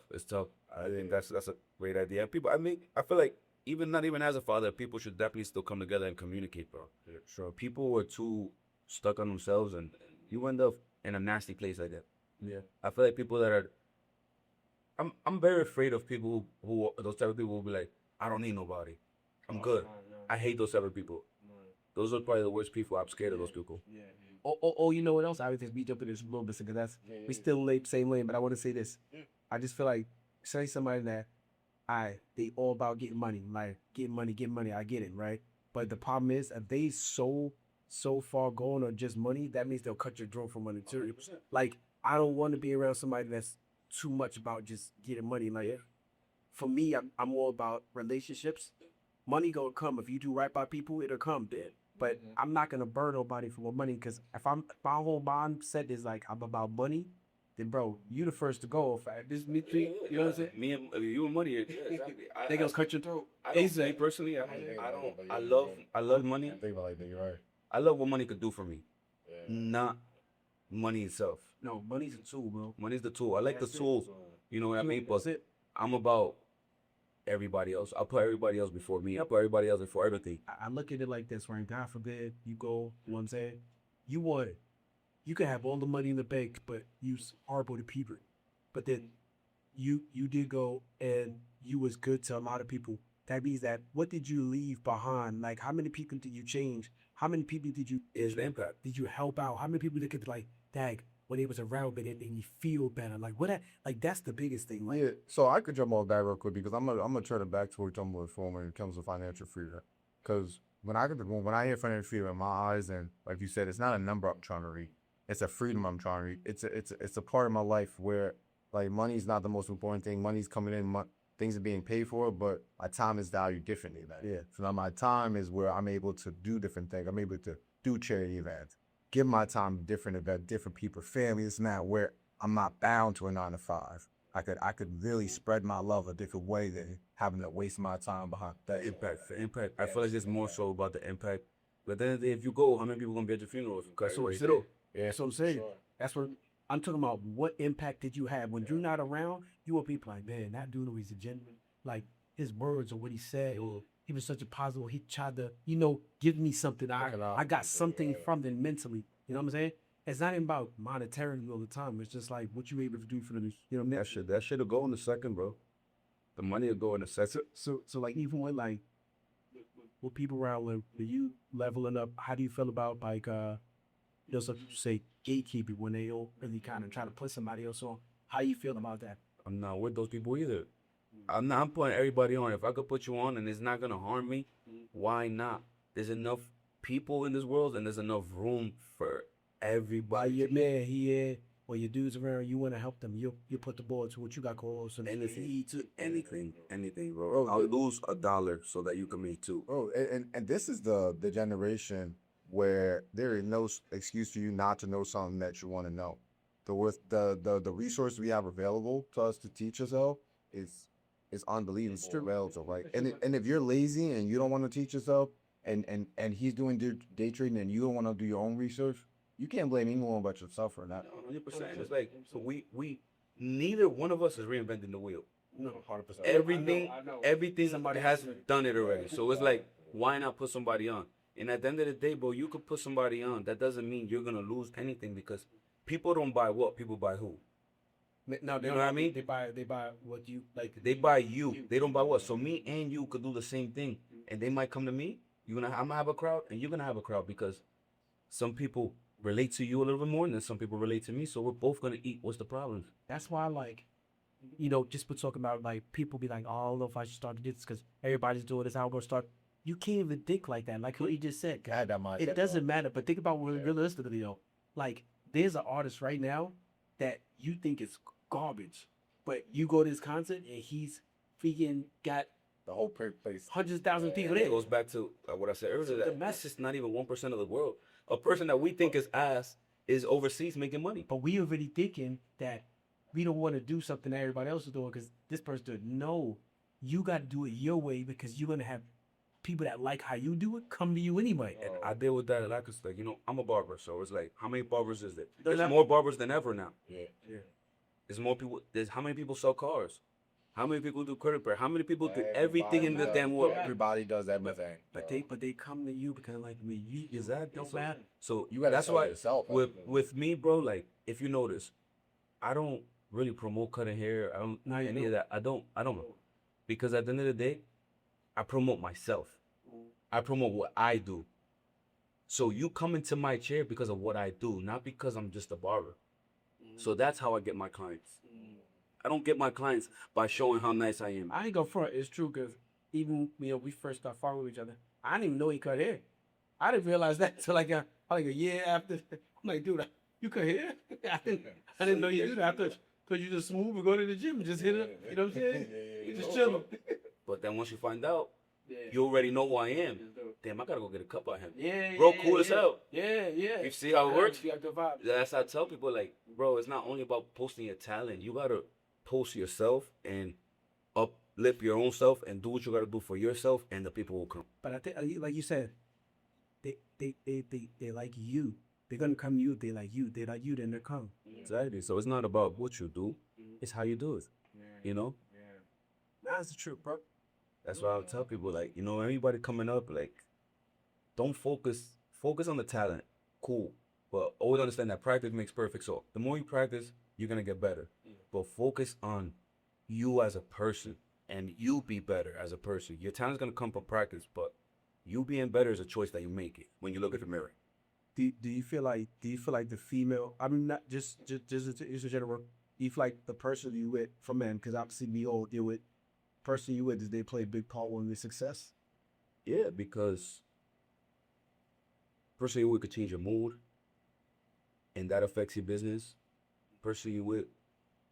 I think that's a great idea. People, I feel like not even as a father, people should definitely still come together and communicate, bro. Yeah. Sure. People were too stuck on themselves, and you end up in a nasty place like that. Yeah. I feel like people that are. I'm very afraid of people who those type of people will be like, I don't need nobody. I'm good. I hate those type of people. Those are probably the worst people. I'm scared of those people. You know what else? I would just beat up in this a little bit because that's we still same lane. But I want to say this. I just feel like say somebody that they all about getting money, like getting money. I get it, right? But the problem is if they so far gone on just money, that means they'll cut your throat for money too. Like I don't want to be around somebody that's too much about just getting money. Like for me, I'm all about relationships. Money gonna come if you do right by people, it'll come. Then, but I'm not gonna burn nobody for more money because if my whole mindset is like I'm about money, then bro, you the first to go. If this me, you know what I'm saying? Me and you and money. Yeah, exactly. They gonna cut your throat. Me personally, I don't. I love money. Think about like that. You're right. I love what money could do for me, not money itself. No, money's a tool, bro. Money's the tool. I like the tool. You know what I mean? But That's it. I'm about everybody else. I put everybody else before me. I put everybody else before everything. I look at it like this, right? God forbid you go, you know what I'm saying? You could have all the money in the bank, but you horrible to people. But then you did go and you was good to a lot of people. That means that what did you leave behind? Like how many people did you change? How many people did you Is the impact. did you help out? How many people that could like, dag, when they was around but it made me feel better? Like what like that's the biggest thing. Like Yeah, so I could jump off that real quick because I'm gonna turn it back to what we're talking about before when it comes to financial freedom. Because when I hear financial freedom in my eyes, and like you said, it's not a number I'm trying to read. It's a freedom I'm trying to read. It's a part of my life where like money's not the most important thing. Money's coming in, things are being paid for, but my time is valued differently. Then. Yeah. So now my time is where I'm able to do different things. I'm able to do charity events, give my time to different events, different people, families, and that where I'm not bound to a 9 to 5. I could really spread my love a different way than having to waste my time behind that Impact. The impact. I feel like it's more so about the impact. But then if you go, how many people gonna be at your funeral? If you cut so right it's there? that's what I'm saying. That's what I'm talking about. What impact did you have when you're not around? You will be like, man, that dude was a genuine. Like his words or what he said, or he was such a positive. He tried to, give me something. I got something from them mentally. You know what I'm saying? It's not even about monetarily all the time. It's just like what you able to do for them. You know what I mean? That shit'll go in a second, bro. The money will go in a second. So like even when like with people around with you leveling up, how do you feel about like some people say gatekeeping when they all really kind of try to put somebody else on? How you feel about that? I'm not with those people either. I'm putting everybody on. If I could put you on and it's not gonna harm me, why not? There's enough people in this world and there's enough room for By everybody. your man here, or your dudes around, you want to help them. You put the ball to what you got called. So Anything, bro. I'll lose $1 so that you can make $2. Oh, and this is the generation where there is no excuse for you not to know something that you want to know. The resource we have available to us to teach yourself is unbelievable. It's available, right? And if you're lazy and you don't want to teach yourself, and he's doing day trading and you don't want to do your own research, you can't blame anyone but yourself for that. 100%. It's like so we neither one of us is reinventing the wheel. no, 100%. Everything somebody has done it already. So it's like, why not put somebody on? And at the end of the day, bro, you could put somebody on. That doesn't mean you're gonna lose anything because people don't buy what, people buy who. No, You know what I mean? They buy what you like. They buy you. They don't buy what. So me and you could do the same thing, and they might come to me. I'm gonna have a crowd, and you're gonna have a crowd because some people relate to you a little bit more, and then some people relate to me. So we're both gonna eat. What's the problem? That's why, like, just for talking about like people be like, oh, I don't know if I should start this because everybody's doing this. How I'm gonna start? You can't even think like that. Like what he just said. I had that mindset. It doesn't matter. But think about what realistically though. Like, there's an artist right now that you think is garbage, but you go to his concert and he's freaking got The whole place. hundreds of thousands of people And there. it goes back to what I said earlier. The That mess- that's just not even 1% of the world. A person that we think is ass is overseas making money. But we already thinking that we don't want to do something that everybody else is doing because this person doing. No, you got to do it your way because you're gonna have people that like how you do it come to you anyway. And I deal with that a lot because, like, I'm a barber, so it's like, how many barbers is there? There's There's not- more barbers than ever now. Yeah. There's more people. There's how many people sell cars? How many people do credit repair? How many people do everything in the damn world? Everybody does everything. But they come to you because like you Exactly. don't matter. So You gotta that's sell why yourself. with me, bro. Like, if you notice, I don't really promote cutting hair. I don't No, you any don't. of that. I don't because at the end of the day, I promote myself. I promote what I do. So you come into my chair because of what I do, not because I'm just a barber. So that's how I get my clients. I don't get my clients by showing how nice I am. I ain't gonna front. It's true because even we first started following each other. I didn't even know he cut hair. I didn't realize that until like a year after. I'm like, dude, you cut hair? I didn't know you do that. I thought you just smooth and go to the gym and just hit it. You know what I'm saying? You just chilling. But then once you find out, Yeah. you already know who I am. Damn, I gotta go get a cut by him. Yeah, Bro, yeah, cool as yeah. hell. Yeah, yeah. You see how it works? You got the vibe. That's how I tell people, like, bro, it's not only about posting your talent. You gotta post yourself and uplift your own self and do what you gotta do for yourself, and the people will come. But I think, like you said, they like you. They're gonna come to you. They like you. They like you. Then they come. Exactly. So it's not about what you do; it's how you do it. You know. That's the truth, bro. That's why I tell people, like, you know, everybody coming up, like, don't focus on the talent. Cool. But always understand that practice makes perfect. So the more you practice, you're gonna get better. But focus on you as a person and you be better as a person. Your talent's gonna come from practice, but you being better is a choice that you make it when you look at the mirror. Do you feel like the female? I mean, not just in general. Do you feel like the person you with for men? Because obviously we all deal with person you with. Does they play a big part in their success? Yeah, because person you with could change your mood and that affects your business. Person you with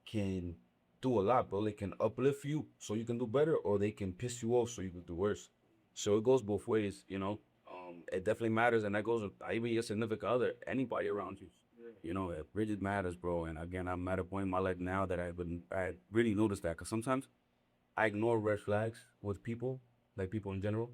can do a lot, bro. They can uplift you so you can do better, or they can piss you off so you can do worse. So it goes both ways, you know. It definitely matters, and that goes with even your significant other, anybody around you. You know, it really matters, bro. And again, I'm at a point in my life now that I really noticed that, because sometimes I ignore red flags with people, like people in general,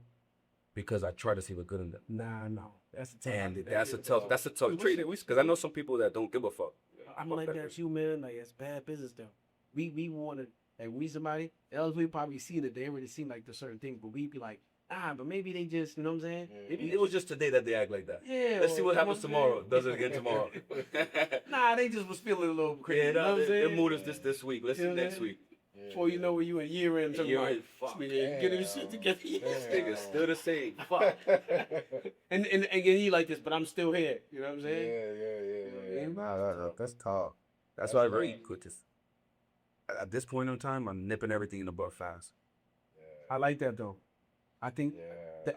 because I try to see the good in them. Nah, no. That's a tough. And that's a tough trait. Because I know some people that don't give a fuck. I'm like that too, man. Like it's bad business though. We want to like we somebody else. We probably seen it. They already seen like the certain thing, but we be like, but maybe they just, you know what I'm saying? Maybe it was just today that they act like that. Yeah. Let's see what happens you know tomorrow. Does it again tomorrow? Nah, they just was feeling a little crazy. Yeah, you know what I'm their saying? mood is this week. Let's You see know what next I'm week. Before you know where you in year end, talking Year about end, fuck. get his shit together. This nigga's still the same. Fuck. and he like this, but I'm still here. You know what I'm saying? Yeah. Nah, that's tough. That's why I really quit this. At this point in time, I'm nipping everything in the bud fast. I like that though. I think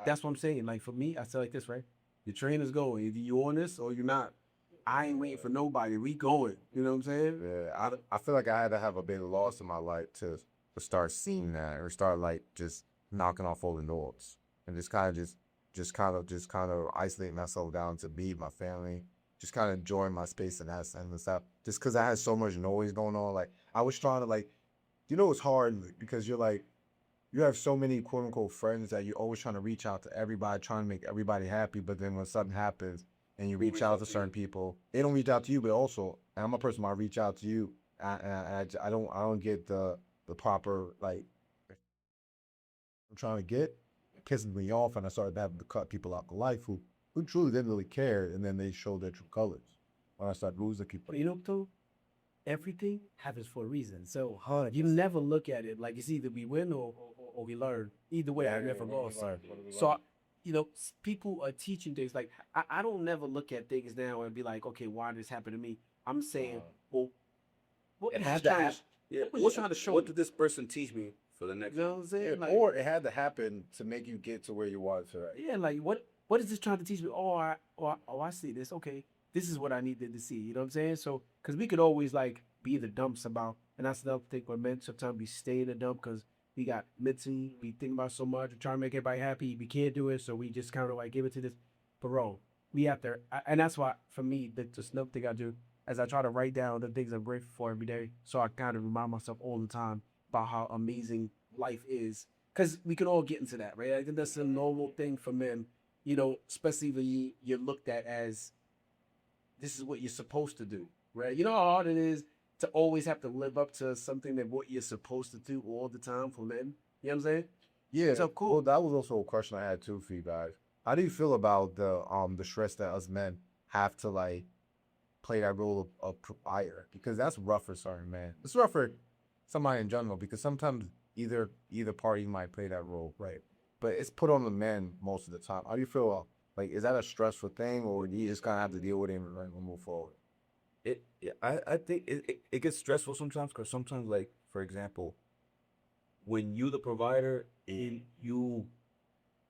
that's what I'm saying. Like for me, I say like this, right? Your trainers go. Either you on this or you're not. I ain't waiting for nobody. We going. You know what I'm saying? Yeah, I feel like I had to have a big loss in my life to start seeing that, or start like just knocking off all the noise and just kind of isolate myself down to be my family, just kind of enjoying my space and stuff. Just because I had so much noise going on, like I was trying to like, it's hard because you're like, you have so many quote unquote friends that you're always trying to reach out to everybody, trying to make everybody happy, but then when something happens and you reach out to certain people, they don't reach out to you, but also, and I'm a person where I reach out to you, and I don't get the proper, like, I'm trying to get, it pisses me off, and I started having to cut people out of life who truly didn't really care, and then they show their true colors. When I started losing people. But you know, too, everything happens for a reason. So you never look at it like it's either we win or we learn. Either way, I never lost. So, people are teaching things like I don't never look at things now and be like, okay, why did this happen to me? I'm saying, well, what It was had you to trying happen. Yeah. what was you trying to show What me? did this person teach me for the next? You know what I'm saying? Like, Or it had to happen to make you get to where you are today. yeah, like what is this trying to teach me? Oh, I see this. Okay, this is what I needed to see. You know what I'm saying? So, because we could always like be the dumps about, and that's another thing we're meant. Sometimes we stay in the dump because we got mentally, we think about so much, we're trying to make everybody happy. We can't do it, so we just kind of like give it to this. But bro, we have to, and that's why for me, the another thing I do as I try to write down the things I'm grateful for every day, so I kind of remind myself all the time about how amazing life is. Because we can all get into that, right? I think that's a normal thing for men, especially when you're looked at as this is what you're supposed to do, right? You know how hard it is to always have to live up to something that what you're supposed to do all the time for men. You know what I'm saying? Yeah. So cool. Well, that was also a question I had too for you guys. How do you feel about the stress that us men have to like play that role of provider? Because that's rough for certain men. It's rough for somebody in general because sometimes either party might play that role, right? But it's put on the men most of the time. How do you feel Like, is that a stressful thing, or do you just kind of have to deal with it and like, move forward? I think it gets stressful sometimes because sometimes, like, for example, when you the provider and you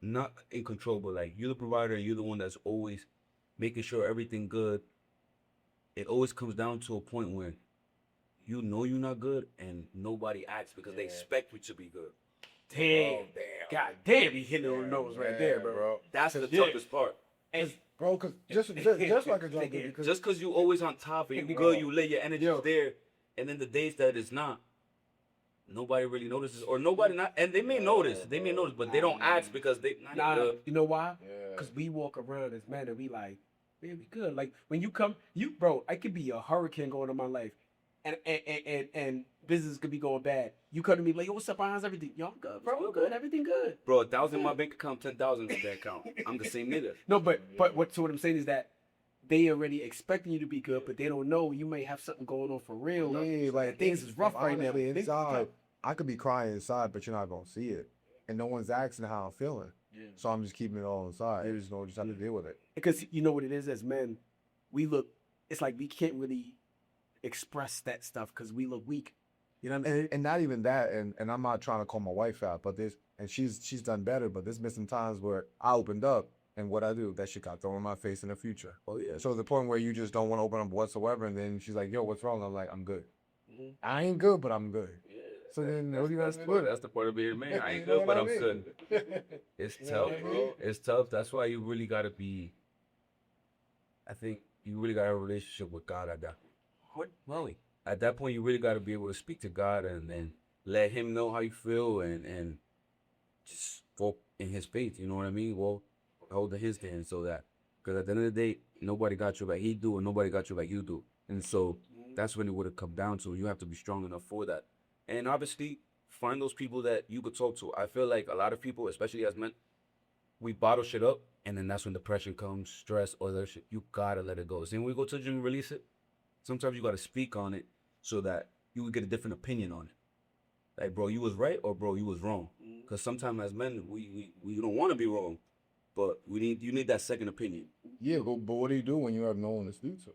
not in control, but like you the provider and you're the one that's always making sure everything good, it always comes down to a point where you know you're not good and nobody acts because they expect you to be good. Damn. God damn, he hitting on the nose right there, bro. That's the Yeah. toughest part. And Bro, because just like a drug dealer, Just because you always on top and you good, you lay your energy Yo. there, and then the days that it's not, nobody really notices, or nobody not, and they may notice, but they don't ask because they not nah, good. you know why? Because we walk around as men and we like, man, we good. Like when you come, bro, I could be a hurricane going in my life, and business could be going bad. You come to me like, yo, what's up? How's everything? Yo, I'm good, bro. I'm good. Everything good. Bro, 1,000 in my bank account, 10,000 in that account. I'm the same nigga. No, but what I'm saying is that they already expecting you to be good, but they don't know you may have something going on for real. yeah, like things is rough right now. honestly, inside, I could be crying inside, but you're not gonna see it, and no one's asking how I'm feeling. So I'm just keeping it all inside. You just know, just have to deal with it. Because you know what it is as men, we look. It's like we can't really express that stuff because we look weak. You know what I mean? And not even that, and I'm not trying to call my wife out, but she's done better, but there's been some times where I opened up and what I do, that shit got thrown in my face in the future. Oh yeah. So the point where you just don't want to open up whatsoever, and then she's like, yo, what's wrong? I'm like, I'm good. Mhm. I ain't good, but I'm good. Yeah. So then what do you guys That's do? That's the part of being a man. I ain't You know good, what but I I'm mean? good. It's tough, bro. It's tough. That's why you really gotta be. I think you really gotta have a relationship with God at that. Really? At that point, you really gotta be able to speak to God and let Him know how you feel and just walk in His faith. You know what I mean? Well, hold His hand so that because at the end of the day, nobody got you like He do, and nobody got you like you do, and so that's when it would have come down to. You have to be strong enough for that, and obviously find those people that you could talk to. I feel like a lot of people, especially as men, we bottle shit up, and then that's when depression comes, stress, or other shit. You gotta let it go. So when we go to the gym and release it, sometimes you gotta speak on it so that you would get a different opinion on it. Like, bro, you was right, or bro, you was wrong. Because sometimes as men, we don't want to be wrong, but you need that second opinion. Yeah, but what do you do when you have no one to speak to?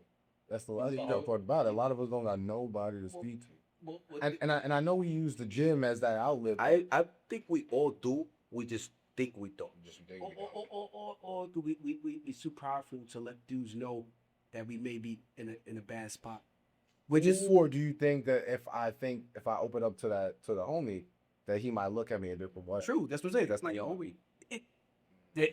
That's the tough part about it. A lot of us don't got nobody to speak to. And I know we use the gym as that outlet. I think we all do. We just think we don't. Or do we too powerful to let dudes know that we may be in a bad spot? Or do you think that if I open up to the homie, that he might look at me a different way? True, that's what I'm saying. That's not your homie.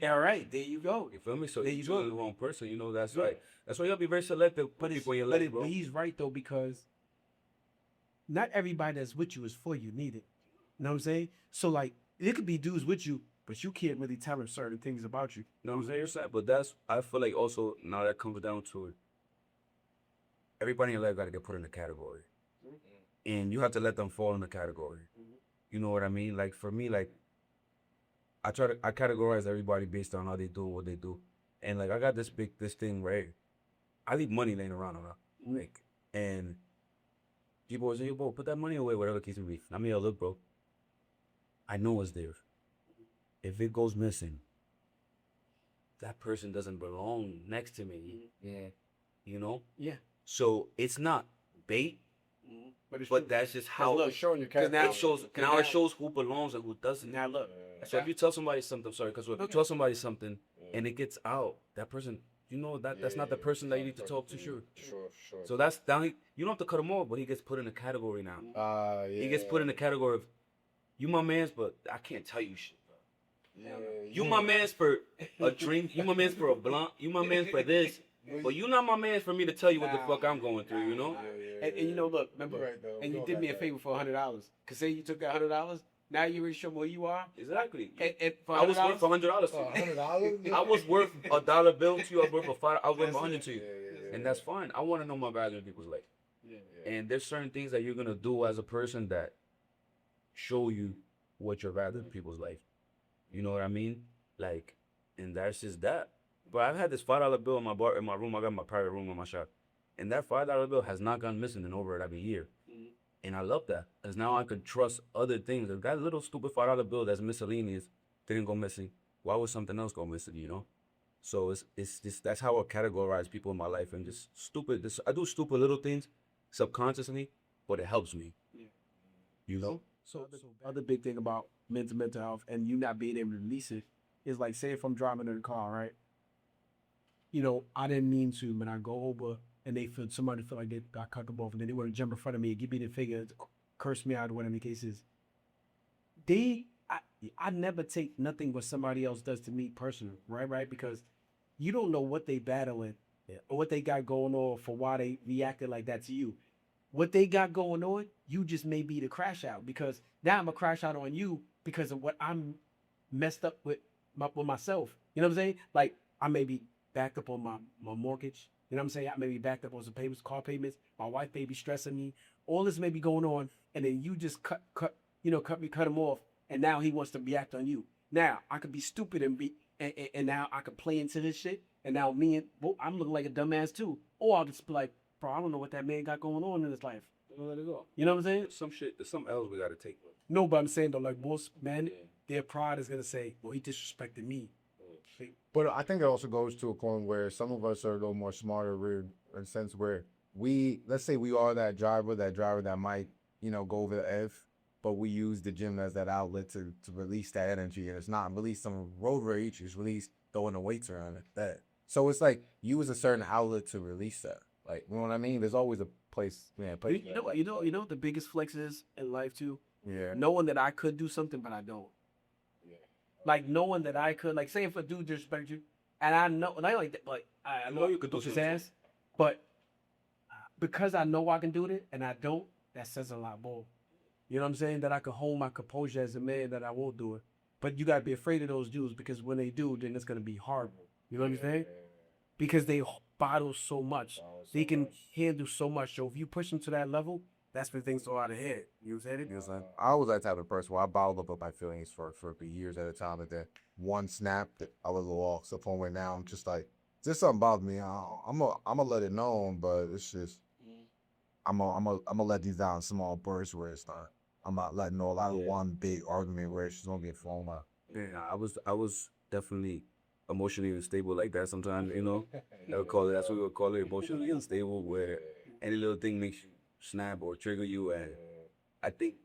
All right, there you go. You feel me? So there you you choose go. the wrong person. You know that's right. That's why you gotta be very selective. But people in your life, bro. he's right though, because not everybody that's with you is for you neither. You know what I'm saying? So like it could be dudes with you, but you can't really tell them certain things about you. You know what I'm saying? You're saying, but I feel like also now that comes down to it. Everybody in your life got to get put in a category, and you have to let them fall in the category. You know what I mean? Like for me, like I categorize everybody based on how they do what they do, and like I got this thing right. I leave money laying around like, and people always say, "Yo, bro, put that money away, whatever the case may be." I mean, look, bro, I know it's there. If it goes missing, that person doesn't belong next to me. Yeah. You know? Yeah. So it's not bait, but that's just how look, showing your because character. it shows who belongs and who doesn't. Now look. So if you tell somebody something, if you tell somebody something and it gets out, that person, you know that's not the person that you need to talk to. Sure. So that's down. You don't have to cut him off, but he gets put in a category now. Yeah. He gets put in the category of you my man's, but I can't tell you shit. You my man's for a drink. You my man's for a blunt. You my man's for this. But you not my man for me to tell you what the fuck I'm going through, you know? And you know, look, remember, and you did me a favor for $100. Cause say you took that $100, now you really show me who you are. Exactly. And for I was worth $100 to you. $100. I was worth $1 bill to you. I was worth I was worth 100 to you, and that's fine. I want to know my value in people's life. And there's certain things that you're gonna do as a person that show you what your value in people's life. You know what I mean? Like, and that's just that. But I've had this $5 bill in my room. I got my private room in my shop, and that $5 bill has not gone missing in over a year. And I love that, because now I could trust other things. If that little stupid $5 bill that's miscellaneous didn't go missing, why would something else go missing? You know? So it's just that's how I categorize people in my life and just stupid. I do stupid little things subconsciously, but it helps me. You know. So the other big thing about mental health and you not being able to release it is like, say if I'm driving in the car, right? You know, I didn't mean to, but I go over and somebody feel like they got cut them off and then they want to jump in front of me and give me the finger, curse me out or whatever the case is. I never take nothing what somebody else does to me personal, right? Because you don't know what they battling or what they got going on for why they reacted like that to you. What they got going on, you just may be the crash out because now I'm a crash out on you because of what I'm messed up with myself. You know what I'm saying? Like I may be backed up on my mortgage. You know what I'm saying? I may be backed up on some payments, car payments. My wife may be stressing me. All this may be going on, and then you just cut him off, and now he wants to react on you. Now I could be stupid and now I could play into this shit, and now I'm looking like a dumbass too. Or I'll just be like, bro, I don't know what that man got going on in his life. Let it go. You know what I'm saying? There's some else we gotta take. No, but I'm saying though, like most men, their pride is gonna say, well, he disrespected me. But I think it also goes to a point where some of us are a little more smarter. We're in a sense where let's say we are that driver that might, go over the edge, but we use the gym as that outlet to release that energy. And it's not release some road rage, it's release throwing the weights around it. So it's like use a certain outlet to release that. Like, you know what I mean? There's always a place, place. You know what the biggest flex is in life too? Yeah. Knowing that I could do something, but I don't. Like knowing that I could, like, say if a dude disrespect you, and I know, and I like that, like I know you could do his ass, but because I know I can do it and I don't, that says a lot more. You know what I'm saying? That I can hold my composure as a man, that I won't do it. But you gotta be afraid of those dudes because when they do, then it's gonna be horrible. You know what I'm saying? Because they bottle so much, they can handle so much. So if you push them to that level, that's when things go out of hand. You know what I'm saying? I was that type of person where I bottled up my feelings for years at a time, and then one snap that I was lost to the point where now I'm just like, this something bothers me. I'm gonna let it know, but it's just I'm gonna let these out in small bursts where it's not. I'm not letting all out of one big argument where it's just gonna get thrown out. Yeah, I was definitely emotionally unstable like that sometimes, that's what we would call it, emotionally unstable, where any little thing makes you snap or trigger you. And I think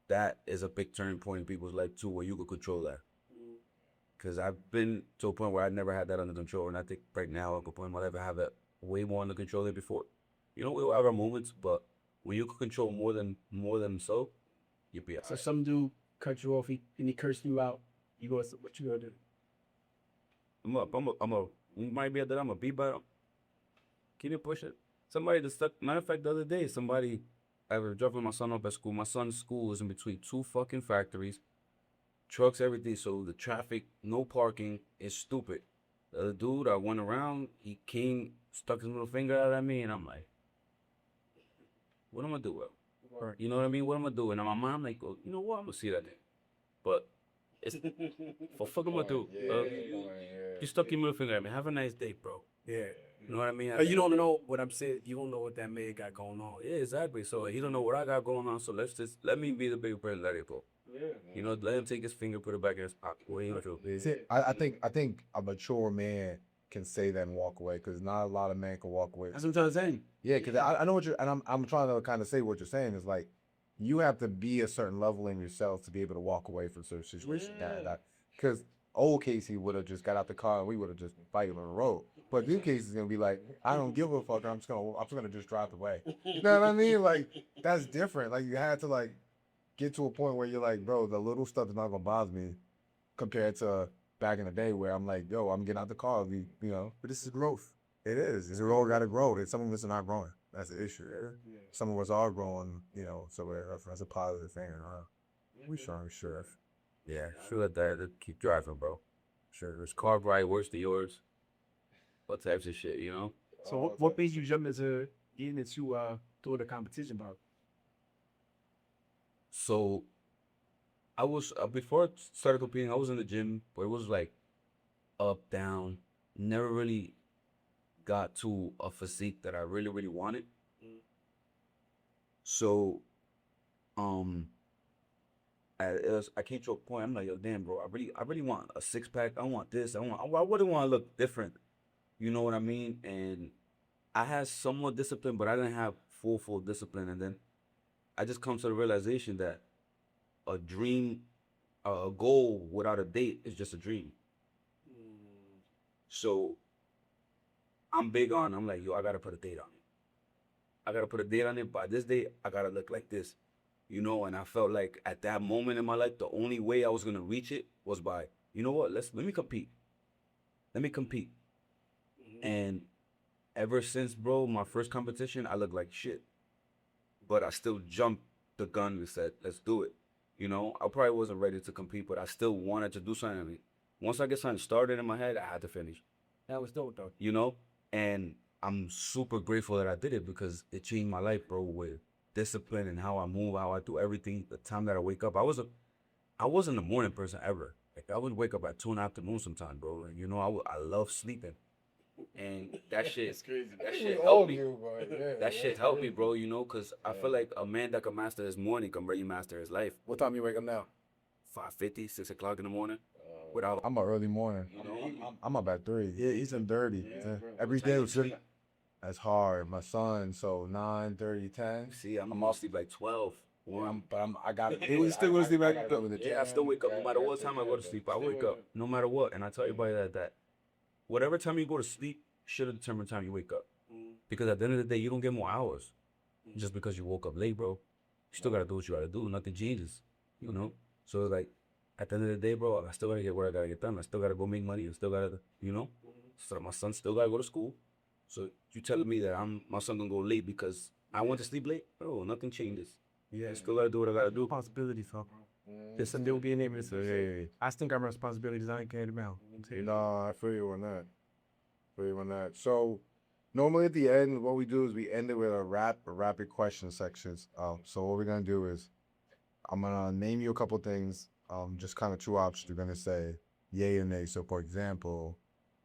that is a big turning point in people's life too, where you could control that. Because I've been to a point where I never had that under control, and I think right now I'm at a point where I ever have it way more under control than before. We'll have our moments, but when you can control more than so, you'll be So some dude cut you off, and he cursed you out. What you gonna do? You might be that I'm a beat, but keep it pushing. Somebody that stuck. Matter of fact, the other day, I was dropping my son off at school. My son's school is in between two fucking factories, trucks, everything. So the traffic, no parking, is stupid. The other dude, I went around. He came, stuck his little finger out at me, and I'm like, what am I gonna do, bro? You know what I mean? What am I doing? And my mom like, oh, you know what? I'm gonna see that thing. But it's what fuck am I do? You stuck your middle finger at me. Have a nice day, bro. Yeah. You know what I mean? You don't know what I'm saying. You don't know what that man got going on. Yeah, exactly. So he don't know what I got going on. So let me be the bigger person. Let it go. Let him take his finger, put it back in his pocket. What you gonna do? See, I think a mature man can say that and walk away, because not a lot of men can walk away. That's what I'm trying to say. Yeah, because I know what you're, and I'm trying to kind of say what you're saying is like, you have to be a certain level in yourself to be able to walk away from certain situations. Because old Casey would have just got out the car and we would have just been fighting on the road. But new Casey's gonna be like, I don't give a fuck. I'm just gonna just drive away. You know what I mean? Like, that's different. Like, you had to like get to a point where you're like, bro, the little stuff is not gonna bother me compared to back in the day where I'm like, yo, I'm getting out the car. But this is growth. It is. It's a road got to grow. Some of us are not growing. That's the issue. Yeah. Some of us are growing, so that's a positive thing. We sure. Yeah, sure let that keep driving, bro. Sure, his car probably worse than yours. What types of shit, So what made you jump into getting into doing the competition, bro? So I was before I started competing, I was in the gym, but it was like up, down. Never really got to a physique that I really, really wanted. So I came to a point. I'm like, yo, damn, bro. I really want a 6 pack. I want this. I wouldn't want to look different. You know what I mean? And I had somewhat discipline, but I didn't have full discipline. And then I just come to the realization that a dream, a goal without a date is just a dream. So I'm big on. I'm like, yo, I gotta put a date on it. I gotta put a date on it. By this date, I gotta look like this. You know, and I felt like at that moment in my life, the only way I was gonna reach it was by, you know what? Let me compete. Let me compete. And ever since, bro, my first competition, I looked like shit. But I still jumped the gun and said, let's do it. You know, I probably wasn't ready to compete, but I still wanted to do something. Once I get something started in my head, I had to finish. That was dope, though. You know? And I'm super grateful that I did it because it changed my life, bro, with discipline and how I move, how I do everything. The time that I wake up, I wasn't a morning person ever. Like I would wake up at 2 in the afternoon sometime, bro. And you know, I love sleeping. And that shit, that shit helped me. That shit helped me, bro. You know, cause I feel like a man that can master his morning can really master his life. What time you wake up now? 5:50, 6 o'clock in the morning. Without, I'm an early morning. you know, I'm up at 3. Yeah, he's in dirty. Every day was sleep. that's hard. My son, so 9:30, 10. See, I'm off sleep like 12. I got it. He was still gonna sleep back up. Yeah, I still wake up no matter what time I go to sleep. I wake up no matter what, and I tell everybody that whatever time you go to sleep should have determined the time you wake up. Because at the end of the day, you don't get more hours just because you woke up late, bro. You still gotta do what you gotta do. Nothing changes, you know. So like, at the end of the day, bro, I still gotta get what I gotta get done. I still gotta go make money. I still gotta, you know. So my son still gotta go to school. So you telling me that my son gonna go late because I want to sleep late, bro? Nothing changes. Yeah. I still gotta do what I gotta do. Responsibility, so. There's some new being able to say, I think our responsibilities I ain't carried them out. No, I feel you on that. So normally at the end, what we do is we end it with a rapid question sections. So what we're gonna do is I'm gonna name you a couple things. Just kind of 2 options. You're gonna say yay or nay. So for example,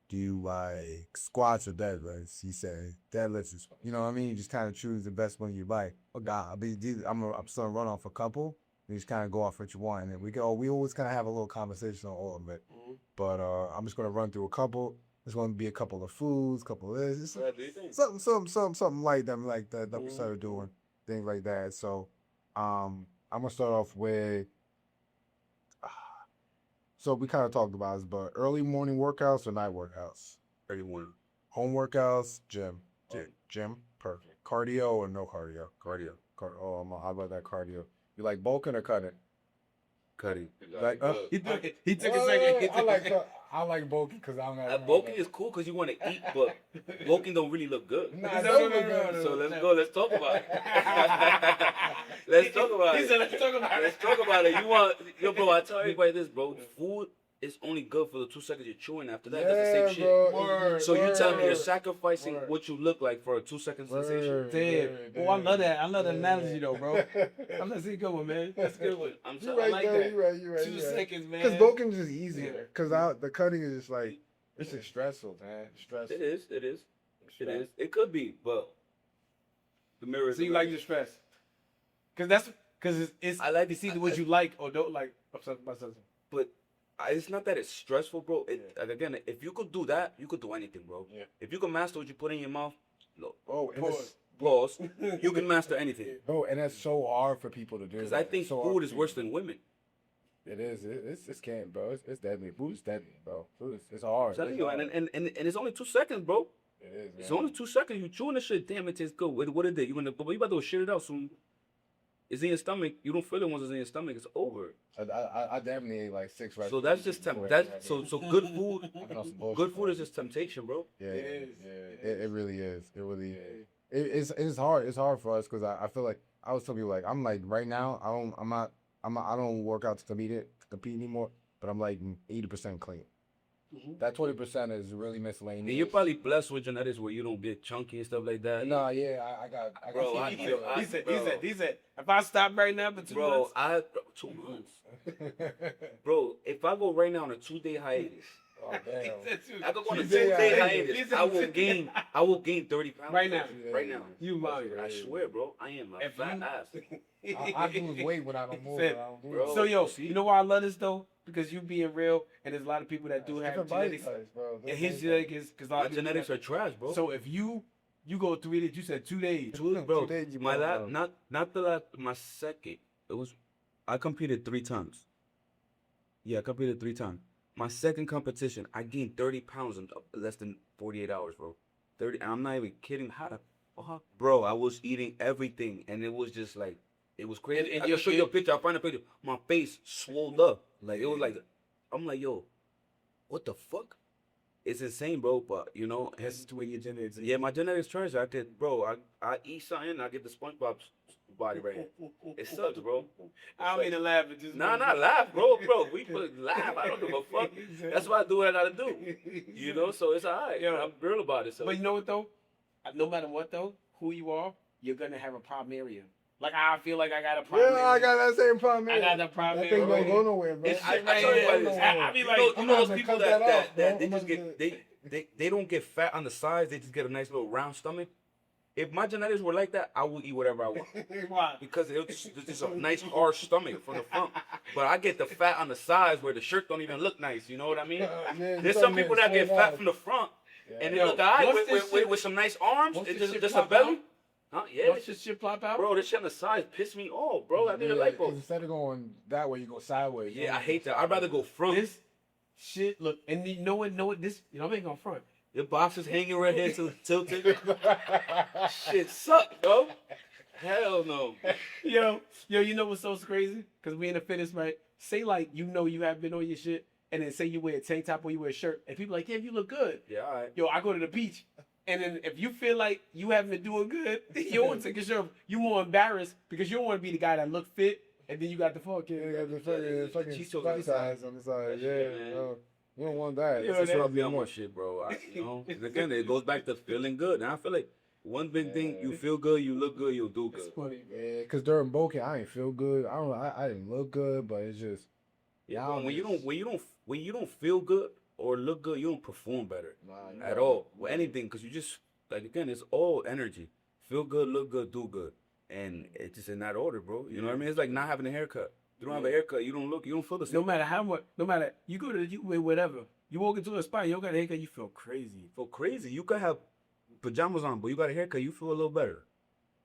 do you like squats or deadlifts? You say deadlifts. You know what I mean? You just kind of choose the best one you like. Oh God, I'm still gonna run off a couple. You just kind of go off what you want, and then we always kind of have a little conversation on all of it. But I'm just gonna run through a couple. There's gonna be a couple of foods, couple of this, something like them, like that we started doing things like that. So I'm gonna start off with. So we kind of talked about this, but early morning workouts or night workouts? Early morning. Home workouts, gym. Gym, perfect. Cardio or no cardio? Cardio. How about that cardio? You like bulking or cutting? Cutting. Like, He took a second. I like bulking because I'm not. Bulking is cool because you want to eat, but bulking don't really look good. Nah, it don't look good. So let's go. Let's talk about it. Let's talk about it. He said, let's talk about it. Let's talk about it. You want, yo, bro? I tell everybody this, bro. Food is only good for the 2 seconds you're chewing. After that, that's the same bro. shit. So you tell me you're sacrificing what you look like for a 2 second sensation. Damn. Oh, I love that. I love the analogy though, bro. That's a good one, man. That's a good one. You're right, like though. that. You're right. 2 seconds, man. Because bulking is just easier. Because the cutting is just like, it's just stressful, man. Stressful. It is. It could be, but the mirror is. So you like the stress? Because it's I like to see what you like or don't like about something. But it's not that it's stressful, bro. Like, again, if you could do that, you could do anything, bro. Yeah. If you can master what you put in your mouth, look, And pause, you can master anything. bro, and that's so hard for people to do. Because I think food is worse than women. It is. It's can't, bro. It's deadly. Food is deadly, bro. Food is it's hard. I'm telling you, and it's only 2 seconds, bro. It is. Man. It's only 2 seconds. You chewing the shit, damn, it tastes good. What it did? You about to shit it out soon. It's in your stomach. You don't feel it once it's in your stomach. It's over. I definitely ate like 6 rice. So that's just so good food. Good food is just temptation, bro. Yeah, it really is. It really is. It's hard. It's hard for us because I feel like I was telling people like I'm like right now I don't work out to compete anymore, but I'm like 80% clean. That 20% is really miscellaneous. And you're probably blessed with genetics where you don't get chunky and stuff like that. No, yeah, I got. Bro, He said, if I stop right now for 2 months. 2 months. Bro, if I go right now on a 2-day hiatus, Oh, damn. I could go on a He said 10-day yeah. hiatus. I will gain 30 pounds Right now. Right now. You lying. I swear, bro. I am a If fat you- ass. I lose weight when I don't move. Said- but I don't do bro. it. So yo, See? you know why I love this though? Because you being real, and there's a lot of people that do have Different body genetics. types, bro. And his genetics is because a lot My of people genetics have- are trash, bro. So if you go 3 days, you said 2 days. Bro, 2 days, you my might not the last, my second. It was, I competed 3 times. Yeah, I competed 3 times. My second competition, I gained 30 pounds in less than 48 hours, bro. 30. And I'm not even kidding. How the fuck, bro? I was eating everything, and it was just like, it was crazy. And I'll you- show you a picture. I'll find a picture. My face swelled up, like it was like, I'm like, yo, what the fuck? It's insane, bro. But you know, That's the way your genetics. yeah, my genetics trash. I did, bro. I eat something, I get the SpongeBob body right here. It sucks, bro. I don't mean to laugh, but just Nah, not laugh, bro. We put laugh. I don't give a fuck. That's why I do what I gotta do. You know, so it's alright. Yeah. I'm real about it. So But you know what though? No matter what though, who you are, you're gonna have a problem area. Like I feel like I got a problem. Yeah, I got that same problem. I got that problem. That thing area. don't go nowhere, bro. It's, I right tell you here. what it is. I be like, you I'm know gonna those people cut that off, bro. they I'm just gonna get they don't get fat on the sides. They just get a nice little round stomach. If my genetics were like that, I would eat whatever I want. Why? Because it's just a nice hard stomach from the front. But I get the fat on the sides where the shirt don't even look nice. You know what I mean? There's some people that get fat from the front and they Yo, look alright once this shit- with some nice arms. once It's this just, shit just a pop belly. out, Huh? Yeah, Once this shit plop out, bro. This shit on the sides piss me off, bro. I need a light bulb. Instead of going that way, you go sideways. Yeah, I hate that. I'd rather go front. this shit look, and you know what? This, you know, I ain't gonna front. Your box is hanging right here tilted. Shit suck, bro. Hell no. Yo, you know what's so crazy? Because we in the fitness, right? Say like you know you have been on your shit, and then say you wear a tank top or you wear a shirt, and people like, damn, you look good. Yeah, all right. Yo, I go to the beach, and then if you feel like you haven't been doing good, you don't want to take your shirt off. You more embarrassed because you don't want to be the guy that look fit, and then you got the fucking. Yeah, got the fucking Cheetos fat size on the side. That Yeah, shit, man. no, you don't want that. Yeah, It's That's just what what be on you my want. shit, bro. You know, again, it goes back to feeling good. And I feel like one big thing, you feel good, you look good, you'll do It's good. funny. Yeah, cause during bokeh, I ain't feel good. I don't know. I didn't look good, but it's just Yeah, bro, when you don't feel good or look good, you don't perform better nah, at all with anything. Cause you just like again, it's all energy. Feel good, look good, do good, and it's just in that order, bro. You know what I mean? It's like not having a haircut. You don't have a haircut, you don't feel the same. No matter how much, no matter you go to you wear whatever. You walk into a spot, you don't got a haircut, you feel crazy. Feel crazy. You could have pajamas on, but you got a haircut, you feel a little better.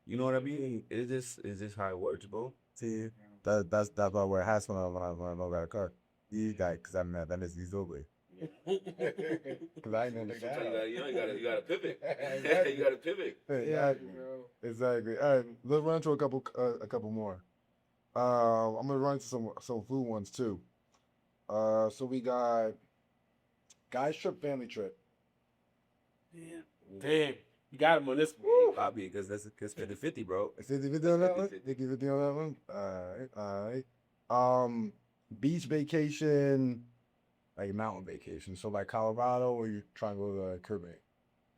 You know what I mean? It's just how it works, bro. See, that's why I wear hats when I don't got a car. You got, cause I'm not. That is easy way. Cause I ain't know Sometimes you gotta pivot. Exactly. You gotta pivot. Yeah, exactly. All right, let's run into a couple more. I'm gonna run into some food ones too. So we got guys trip, family trip. Yeah. Damn, you got him on this one. Bobby, because that's 50-50, bro. Is it 50 on that one? 50-50. 50 on that one? Alright. Beach vacation, like mountain vacation. So like Colorado, or you trying to go to the Caribbean?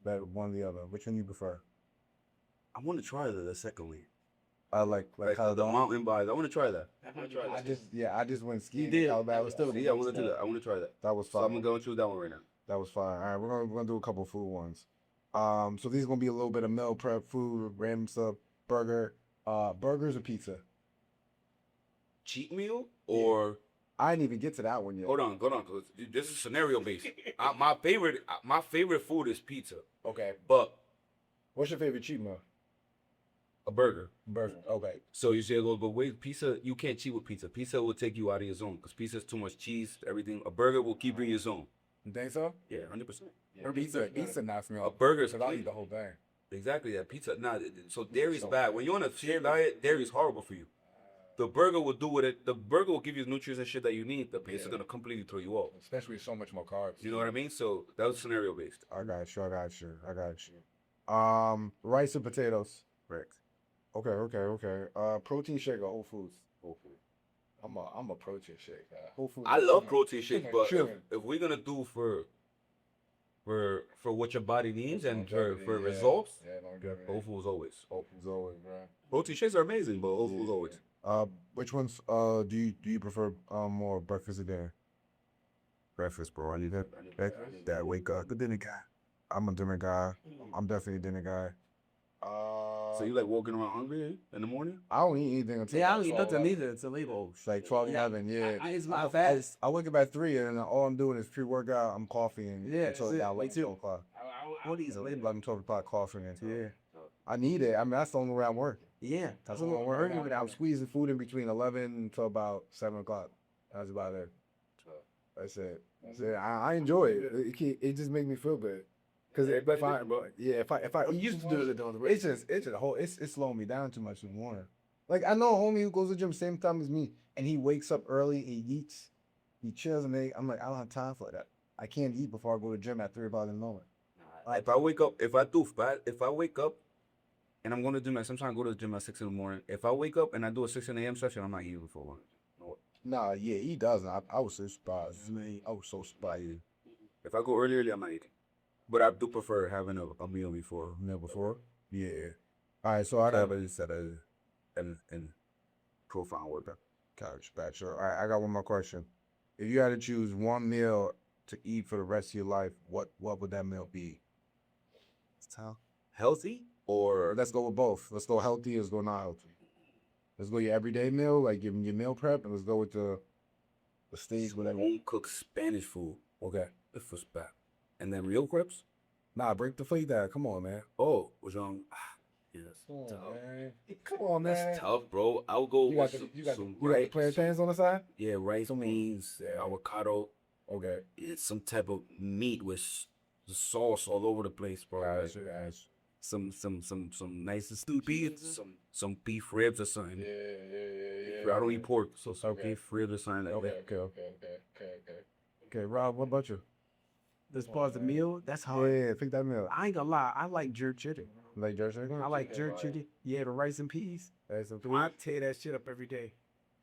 That one or the other. Which one you prefer? I want to try the second week. I like Like the Colorado. mountain bikes. I want to try that. I just went skiing. You did. in Colorado. Still, Yeah, I want to do that. I want to try that. that was So fun. I'm gonna go and choose that one right now. That was fine. All right, we're gonna do a couple food ones. So these are gonna be a little bit of meal prep food, random stuff, burgers or pizza. Cheat meal or I didn't even get to that one yet. hold on, 'cause this is scenario based. My favorite food is pizza, Okay. but What's your favorite cheat meal? a burger. Burger. Okay. So you say, but wait, pizza, you can't cheat with pizza. Pizza will take you out of your zone because pizza is too much cheese, everything. A burger will keep you in your zone. You think so? Yeah, 100%. Pizza knocks me A off. burger is Cause I'll clean. eat the whole thing. Exactly, that pizza. Nah, so dairy's So- bad. When you're on a shared diet, dairy's horrible for you. The burger will do what it. The burger will give you the nutrients and shit that you need. The pizza's gonna completely throw you off. Especially with so much more carbs. You know what I mean? So that was scenario based. I got you. Rice and potatoes. Correct. Okay. Protein shake or Whole Foods? Whole Foods. I'm a protein shake. Whole Foods. I love protein shakes, chicken, but chicken. if we're gonna do for what your body needs and for Longevity, results, Yeah, longevity. Whole Foods always. Whole Foods always, bro. Protein shakes are amazing, but Whole Foods always. Which ones do you prefer more breakfast or dinner? Breakfast, bro. I need that. That wake up. The dinner guy. I'm a dinner guy. I'm definitely a dinner guy. So you like walking around hungry in the morning? I don't eat anything until Yeah, I like don't eat 12, nothing either. It's illegal. like 12, 11, yeah. It's my fast. I wake up at 3 and all I'm doing is pre-workout. I'm coughing Yeah, until that's it. about Me 11, too. 12 o'clock. I don't eat 11, 12 o'clock coughing. And Yeah. I need it. I mean, that's the only way I'm working. Yeah. That's the only way I'm working. I'm squeezing food in between 11 until about 7 o'clock. That's about it. That's it. I enjoy it. It just makes me feel good. Cause if I used to do it though. it's just it's slowing me down too much in the morning. Like I know a homie who goes to the gym same time as me, and he wakes up early, he eats, he chills, and I'm like, I don't have time for that. I can't eat before I go to the gym at 3 o'clock in the morning. If I wake up and I'm going to the gym, like sometimes I go to the gym at 6 in the morning. If I wake up and I do a 6 a.m. session, I'm not eating before lunch. No. Nah, yeah, he doesn't. I was so surprised. I was so surprised. If I go early, I'm not eating. But I do prefer having a meal before. Meal before? Yeah. All right, so I got Instead of and profound workout. couch bachelor. All right, I got one more question. If you had to choose one meal to eat for the rest of your life, what would that meal be? Healthy or Let's go with both. Let's go healthy. Let's go not healthy. Let's go your everyday meal, like giving your meal prep, and let's go with the stage whatever. home cooked Spanish food. Okay, the first back, and then real crepes. Nah, break the plate down. Come on, man. Oh, was on. Yes, Come on, man. that's tough, bro. I'll go You got with the some rice. Plantains on the side. Yeah, rice, beans, avocado, Okay. some type of meat with the sauce all over the place, bro. Like, some nice stewed beans, some beef ribs or something. Yeah. I don't eat pork, so some beef ribs or something like that. Okay, Rob, what about you? This part of the meal, that's hard. Yeah, pick that meal. I ain't gonna lie, I like jerk chicken. Like jerk chicken? I like jerk chicken. Yeah, the rice and peas. That's some I tear that shit up every day.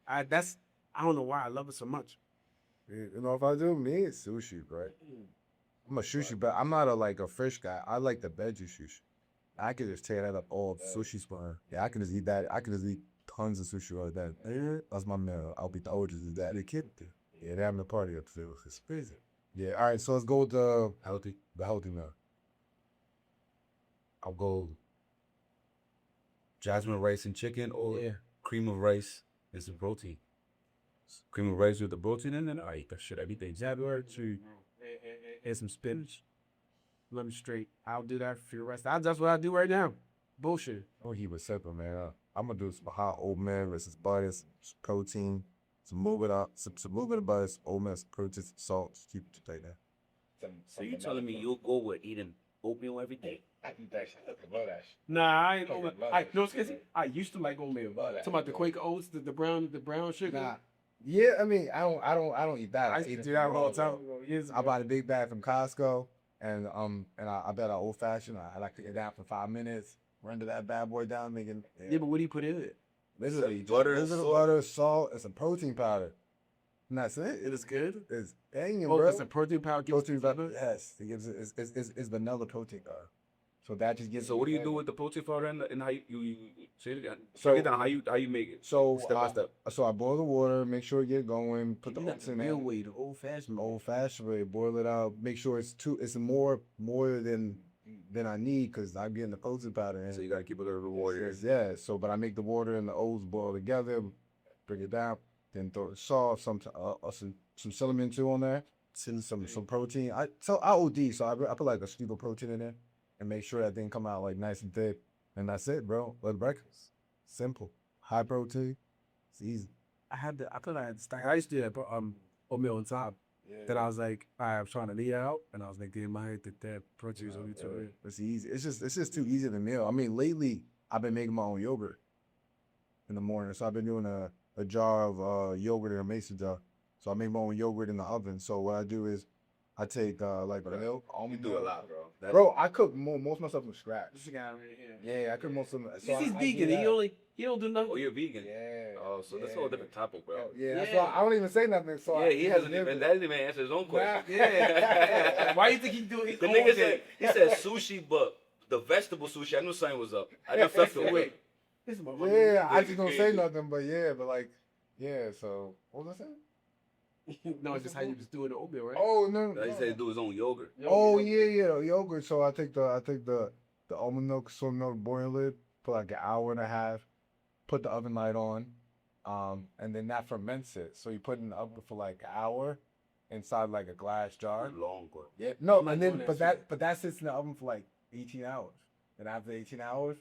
I don't know why I love it so much. You know, if I do me, it's sushi, right? I'm a sushi, but I'm not a fish guy. I like the veggie sushi. I could just tear that up all sushi spine. Yeah, I can just eat that. I can just eat tons of sushi like that. Yeah, that's my meal. I'll be the oldest is that. The kid, yeah, they're having a party up too. It's crazy. Yeah, all right, so let's go with the healthy meal. I'll go jasmine rice and chicken or Yeah. cream of rice and some protein. Cream of rice with the protein in it. I eat that shit every day. Jaguar to and some spinach. Let me straight. I'll do that for the rest. That's what I do right now. Bullshit. Oh, he was simple, man. I'm gonna do some hot oatmeal with some butter, some protein, some moving up, some moving butter, some oatmeal, some protein, some salt. Just keep it like that. So you telling me you'll go with eating oatmeal every day? I eat that shit. I love that shit. Nah, I ain't oatmeal. No, it's crazy. I used to like oatmeal. Talking about the Quaker Oats, the brown sugar. Nah. Yeah, I mean, I don't eat that. I used to do that all the time. Years I bought a big bag from Costco, and I bet I old fashioned. I like to get down for 5 minutes, render that bad boy down, making Yeah, but what do you put in it? literally Butter, butter, salt, and some protein powder. And that's it. It is good. It's banging, Oh, bro. it's a protein powder. Protein powder. Yes, it gives it. It's vanilla protein powder. So that just gives. So what do you do with the protein powder and how you say it again? So- Break it down, how you make it? So Step by step. So I boil the water, make sure it get going, put the oats in there. real way, the old fashioned. Old fashioned way, boil it out. Make sure it's more than I need because I'm getting the protein powder in. So you gotta keep a little water. Yeah. So, but I make the water and the oats boil together, bring it down, then throw the salt, some cinnamon too on there, some protein. I OD, so I put like a scoop of protein in there and make sure that thing come out like nice and thick, and that's it, bro. Let breakfast. Simple, high protein. It's easy. I thought I had to stack. I used to do that, but oatmeal on top. Then I was like, I'm trying to leave it out, and I was like, in my head that protein was only too. It's easy. It's just too easy to meal. I mean, lately I've been making my own yogurt in the morning, so I've been doing a jar of yogurt in a mason jar. So I make my own yogurt in the oven. So what I do is I take like milk. You do a lot, bro. Bro, I cook most of my stuff from scratch. This guy right here. Yeah, I cook most of them. He's I vegan. do He don't do nothing. Oh, you're vegan. Yeah. Oh, so that's a whole different topic, bro. Yeah, that's why I don't even say nothing. So Yeah, he hasn't even. That didn't even answer his own question. Yeah. Why you think he doing his The own nigga thing? said sushi, but the vegetable sushi. I knew something was up. I just felt the way. This is my Yeah, I just don't say nothing, but like, yeah. So what was I saying? No, it's just how you was doing the oatmeal, right? Oh no, He said he do his own yogurt. Oh yeah, yogurt. So I take the almond milk, soy milk, boil it for like an hour and a half. Put the oven light on, and then that ferments it. So you put it in the oven for like an hour, inside like a glass jar. Long one. Yeah, no, I'm not and then doing but that that sits in the oven for like 18 hours. And after 18 hours,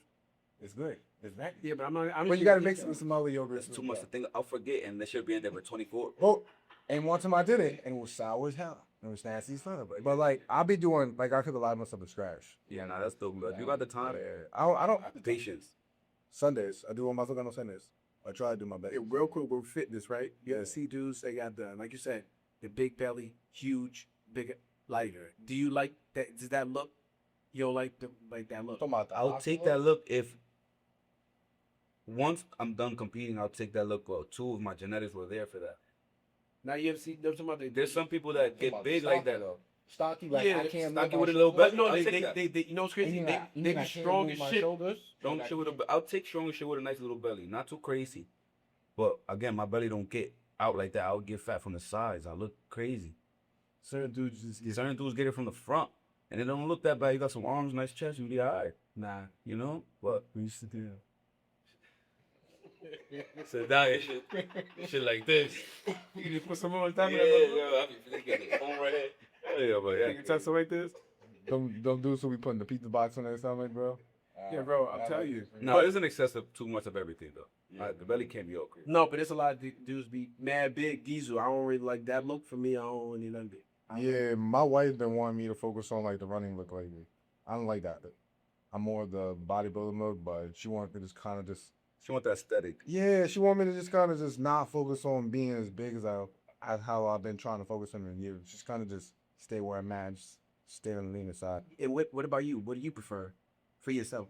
it's good. It's ready. Yeah, but I'm not. I'm But you gotta mix it with some other yogurt. That's too much to think. I'll forget, and they should be in there for 24. Well, and one time I did it, and it was sour as hell. It was nasty as fuck. But like, I'll be doing like I cook a lot of my stuff from scratch. Yeah, nah, that's still good. You got the time. I don't Patience. Sundays. I do all my stuff on Sundays. I try to do my best. Yeah, real quick with fitness, right? You Yeah. gotta see dudes. They got the, like you said, the big belly, huge, big lighter. Do you like that? Does that look? You don't like that look? Talking about the I'll take that look if once I'm done competing. I'll take that look. Well, two of my genetics were there for that. Now you ever see them talking about There's some people that get big like that though. Stocky, like Yeah, I can't stocky move with my a little shoulders. belly. no, I'll take that. they you know what's crazy? You mean They I- you they mean I be can't strong move as my shit. shoulders? Strong shit with a. I'll take strong shit with a nice little belly. Not too crazy, but again, my belly don't get out like that. I'll get fat from the sides. I look crazy. Certain dudes just get Certain dudes get it from the front, and it don't look that bad. You got some arms, nice chest, you be alright. nah. You know, but We used to do. so diet shit like this. You just put some on top Yeah, of that. I be getting the phone right here. Yeah, but You can touch something like this. Don't do so we putting the pizza box on their stomach, bro. Yeah, bro, I'm telling you. no, it isn't excessive too much of everything though. The belly can't be okay. No, but there's a lot of dudes be mad big diesel. I don't really like that look. For me, I don't really like it. Yeah, my wife been wanting me to focus on like the running look lately. I don't like that. I'm more of the bodybuilding look, but she wants me to just kind of just She want that aesthetic. yeah, she want me to just kind of just not focus on being as big as how I've been trying to focus on in years. Just kind of just stay where I'm at, just stay on the leaner side. And what about you? What do you prefer for yourself?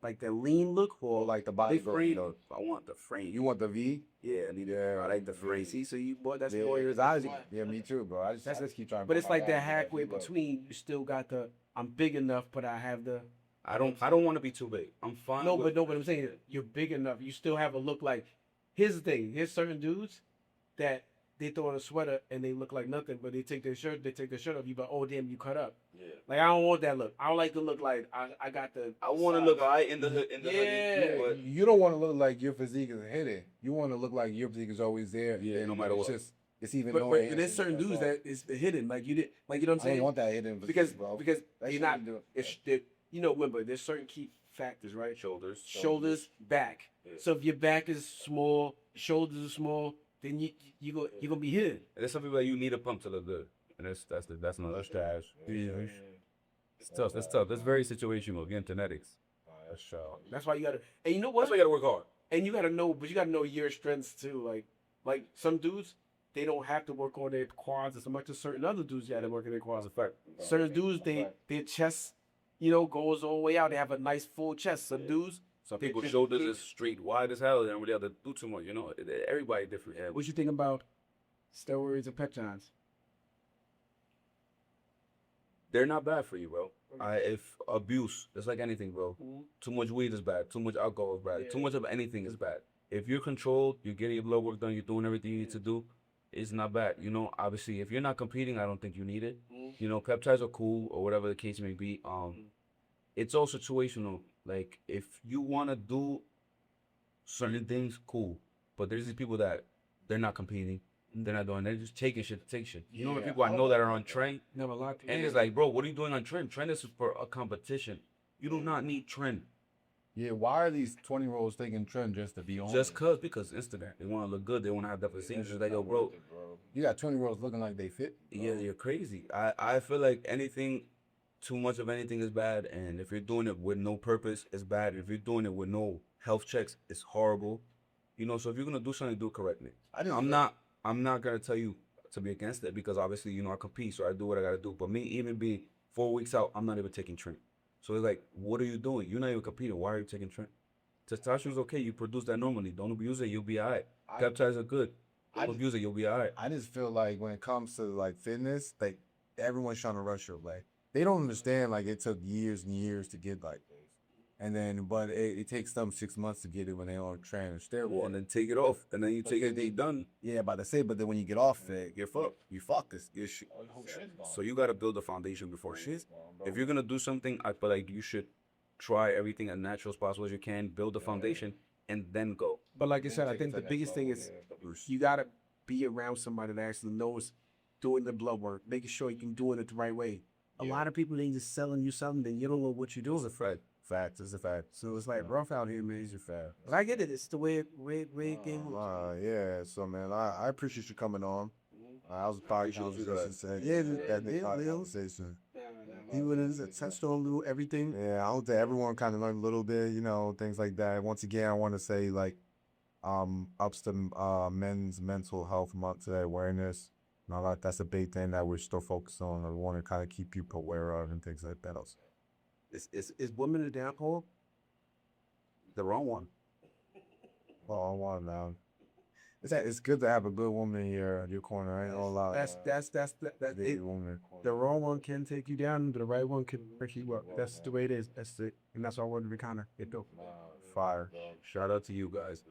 Like the lean look Or or like the big bodybuilding frame? look. I want the frame. You want the V? Yeah, I need it. I like the frame. See, so you boy, that's Yeah, 4 years I out. just- yeah, me too, bro. I just keep trying. to But it's put my like that body halfway look. between. You still got the. I'm big enough, but I have the. I don't want to be too big. I'm fine. No, with, but I'm saying you're big enough. You still have a look like. Here's the thing. Here's certain dudes that they throw on a sweater and they look like nothing, but they take their shirt off. You like, oh damn, you cut up. Yeah. Like I don't want that look. I don't like to look like I got the. I want to look alright in the Yeah. hoodie, but You don't want to look like your physique is hidden. You want to look like your physique is always there. Yeah, and no matter it's what. Just, it's even But more. there's certain dudes that is hidden. Like you did. Like you know what I'm I saying? don't want that hidden because bro. because That you're shit not. you do- It's you know, remember there's certain key factors, right? shoulders. Shoulders, back. Yeah. So if your back is small, shoulders are small, then you're gonna be hidden. And there's some people that you need a pump to look good, and that's another strategy. It's tough. It's tough. That's very situational. Again, genetics. That's sure. That's why you gotta. And you know what? That's why you gotta work hard. And you gotta know, but you gotta know your strengths too. Like some dudes, they don't have to work on their quads as much as certain other dudes got to work on their quads. In fact, certain dudes, their chest, goes all the way out. They have a nice full chest. Some dudes. Some people's shoulders is straight wide as hell. They don't really have to do too much. You know, everybody different. Yeah. What you think about steroids and peptides? They're not bad for you, bro. If abuse, it's like anything, bro. Mhm. Too much weed is bad. Too much alcohol is bad. Too much of anything is bad. If you're controlled, you're getting your blood work done, you're doing everything you need to do, it's not bad. You know, obviously, if you're not competing, I don't think you need it. Mhm. You know, peptides are cool or whatever the case may be. It's all situational. Like, if you want to do certain things, cool. But there's these people that they're not competing. They're not doing. They're just taking shit to take shit. You know the people I know that are on trend, Never locked. and it's like, bro, what are you doing on trend? Trend is for a competition. You do not need trend. Yeah, why are these 20-year-olds taking trend just to be on? Just because Instagram, they want to look good, they want to have that physique. It's just like, yo, bro, You got 20-year-olds looking like they fit. yeah, you're crazy. I feel like anything, too much of anything is bad, and if you're doing it with no purpose, it's bad. If you're doing it with no health checks, it's horrible. You know, so if you're gonna do something, do it correctly. I'm not gonna tell you to be against it because obviously, I compete, so I do what I gotta do. But me, even being 4 weeks out, I'm not even taking Trent. So it's like, what are you doing? You're not even competing. Why are you taking Trent? Testosterone's okay. You produce that normally. Don't abuse it. You'll be alright. Peptides are good. Don't abuse it. You'll be alright. I just feel like when it comes to like fitness, like everyone's trying to rush your way. They don't understand like it took years and years to get like this. and then but it takes them 6 months to get it when they on train or steroid. And then take it off, and then you take it, they done. Yeah, about to say, but then when you get off it, You're fucked. you fuck this. So you gotta build a foundation before shit. If you're gonna do something, I feel like you should try everything as natural as possible as you can, build a foundation, and then go. But like I said, I think the biggest thing is you gotta be around somebody that actually knows doing the blood work, making sure you can do it the right way. A lot of people they just selling you something, then you don't know what you're doing. It's a fact. Fact. It's a fact. So it's like rough out here, man. It's a fact. But I get it. It's the way it came. Yeah. So man, I appreciate you coming on. I was probably conversation. Yeah, that Lil. conversation. He was touched on little everything. Yeah, I hope that everyone kind of learned a little bit, things like that. Once again, I want to say like, ups to Men's Mental Health Month today, awareness. That's a big thing that we're still focused on. I want to kind of keep people aware of and things like that. Also, Is women a downfall? The wrong one. well, I want now. It's good to have a good woman in your corner. I ain't gonna lie. That's it. Woman. The wrong one can take you down, the right one can break you up. That's the way it is. That's it, and that's all we're gonna be kind of it though. Fire. Shout out to you guys.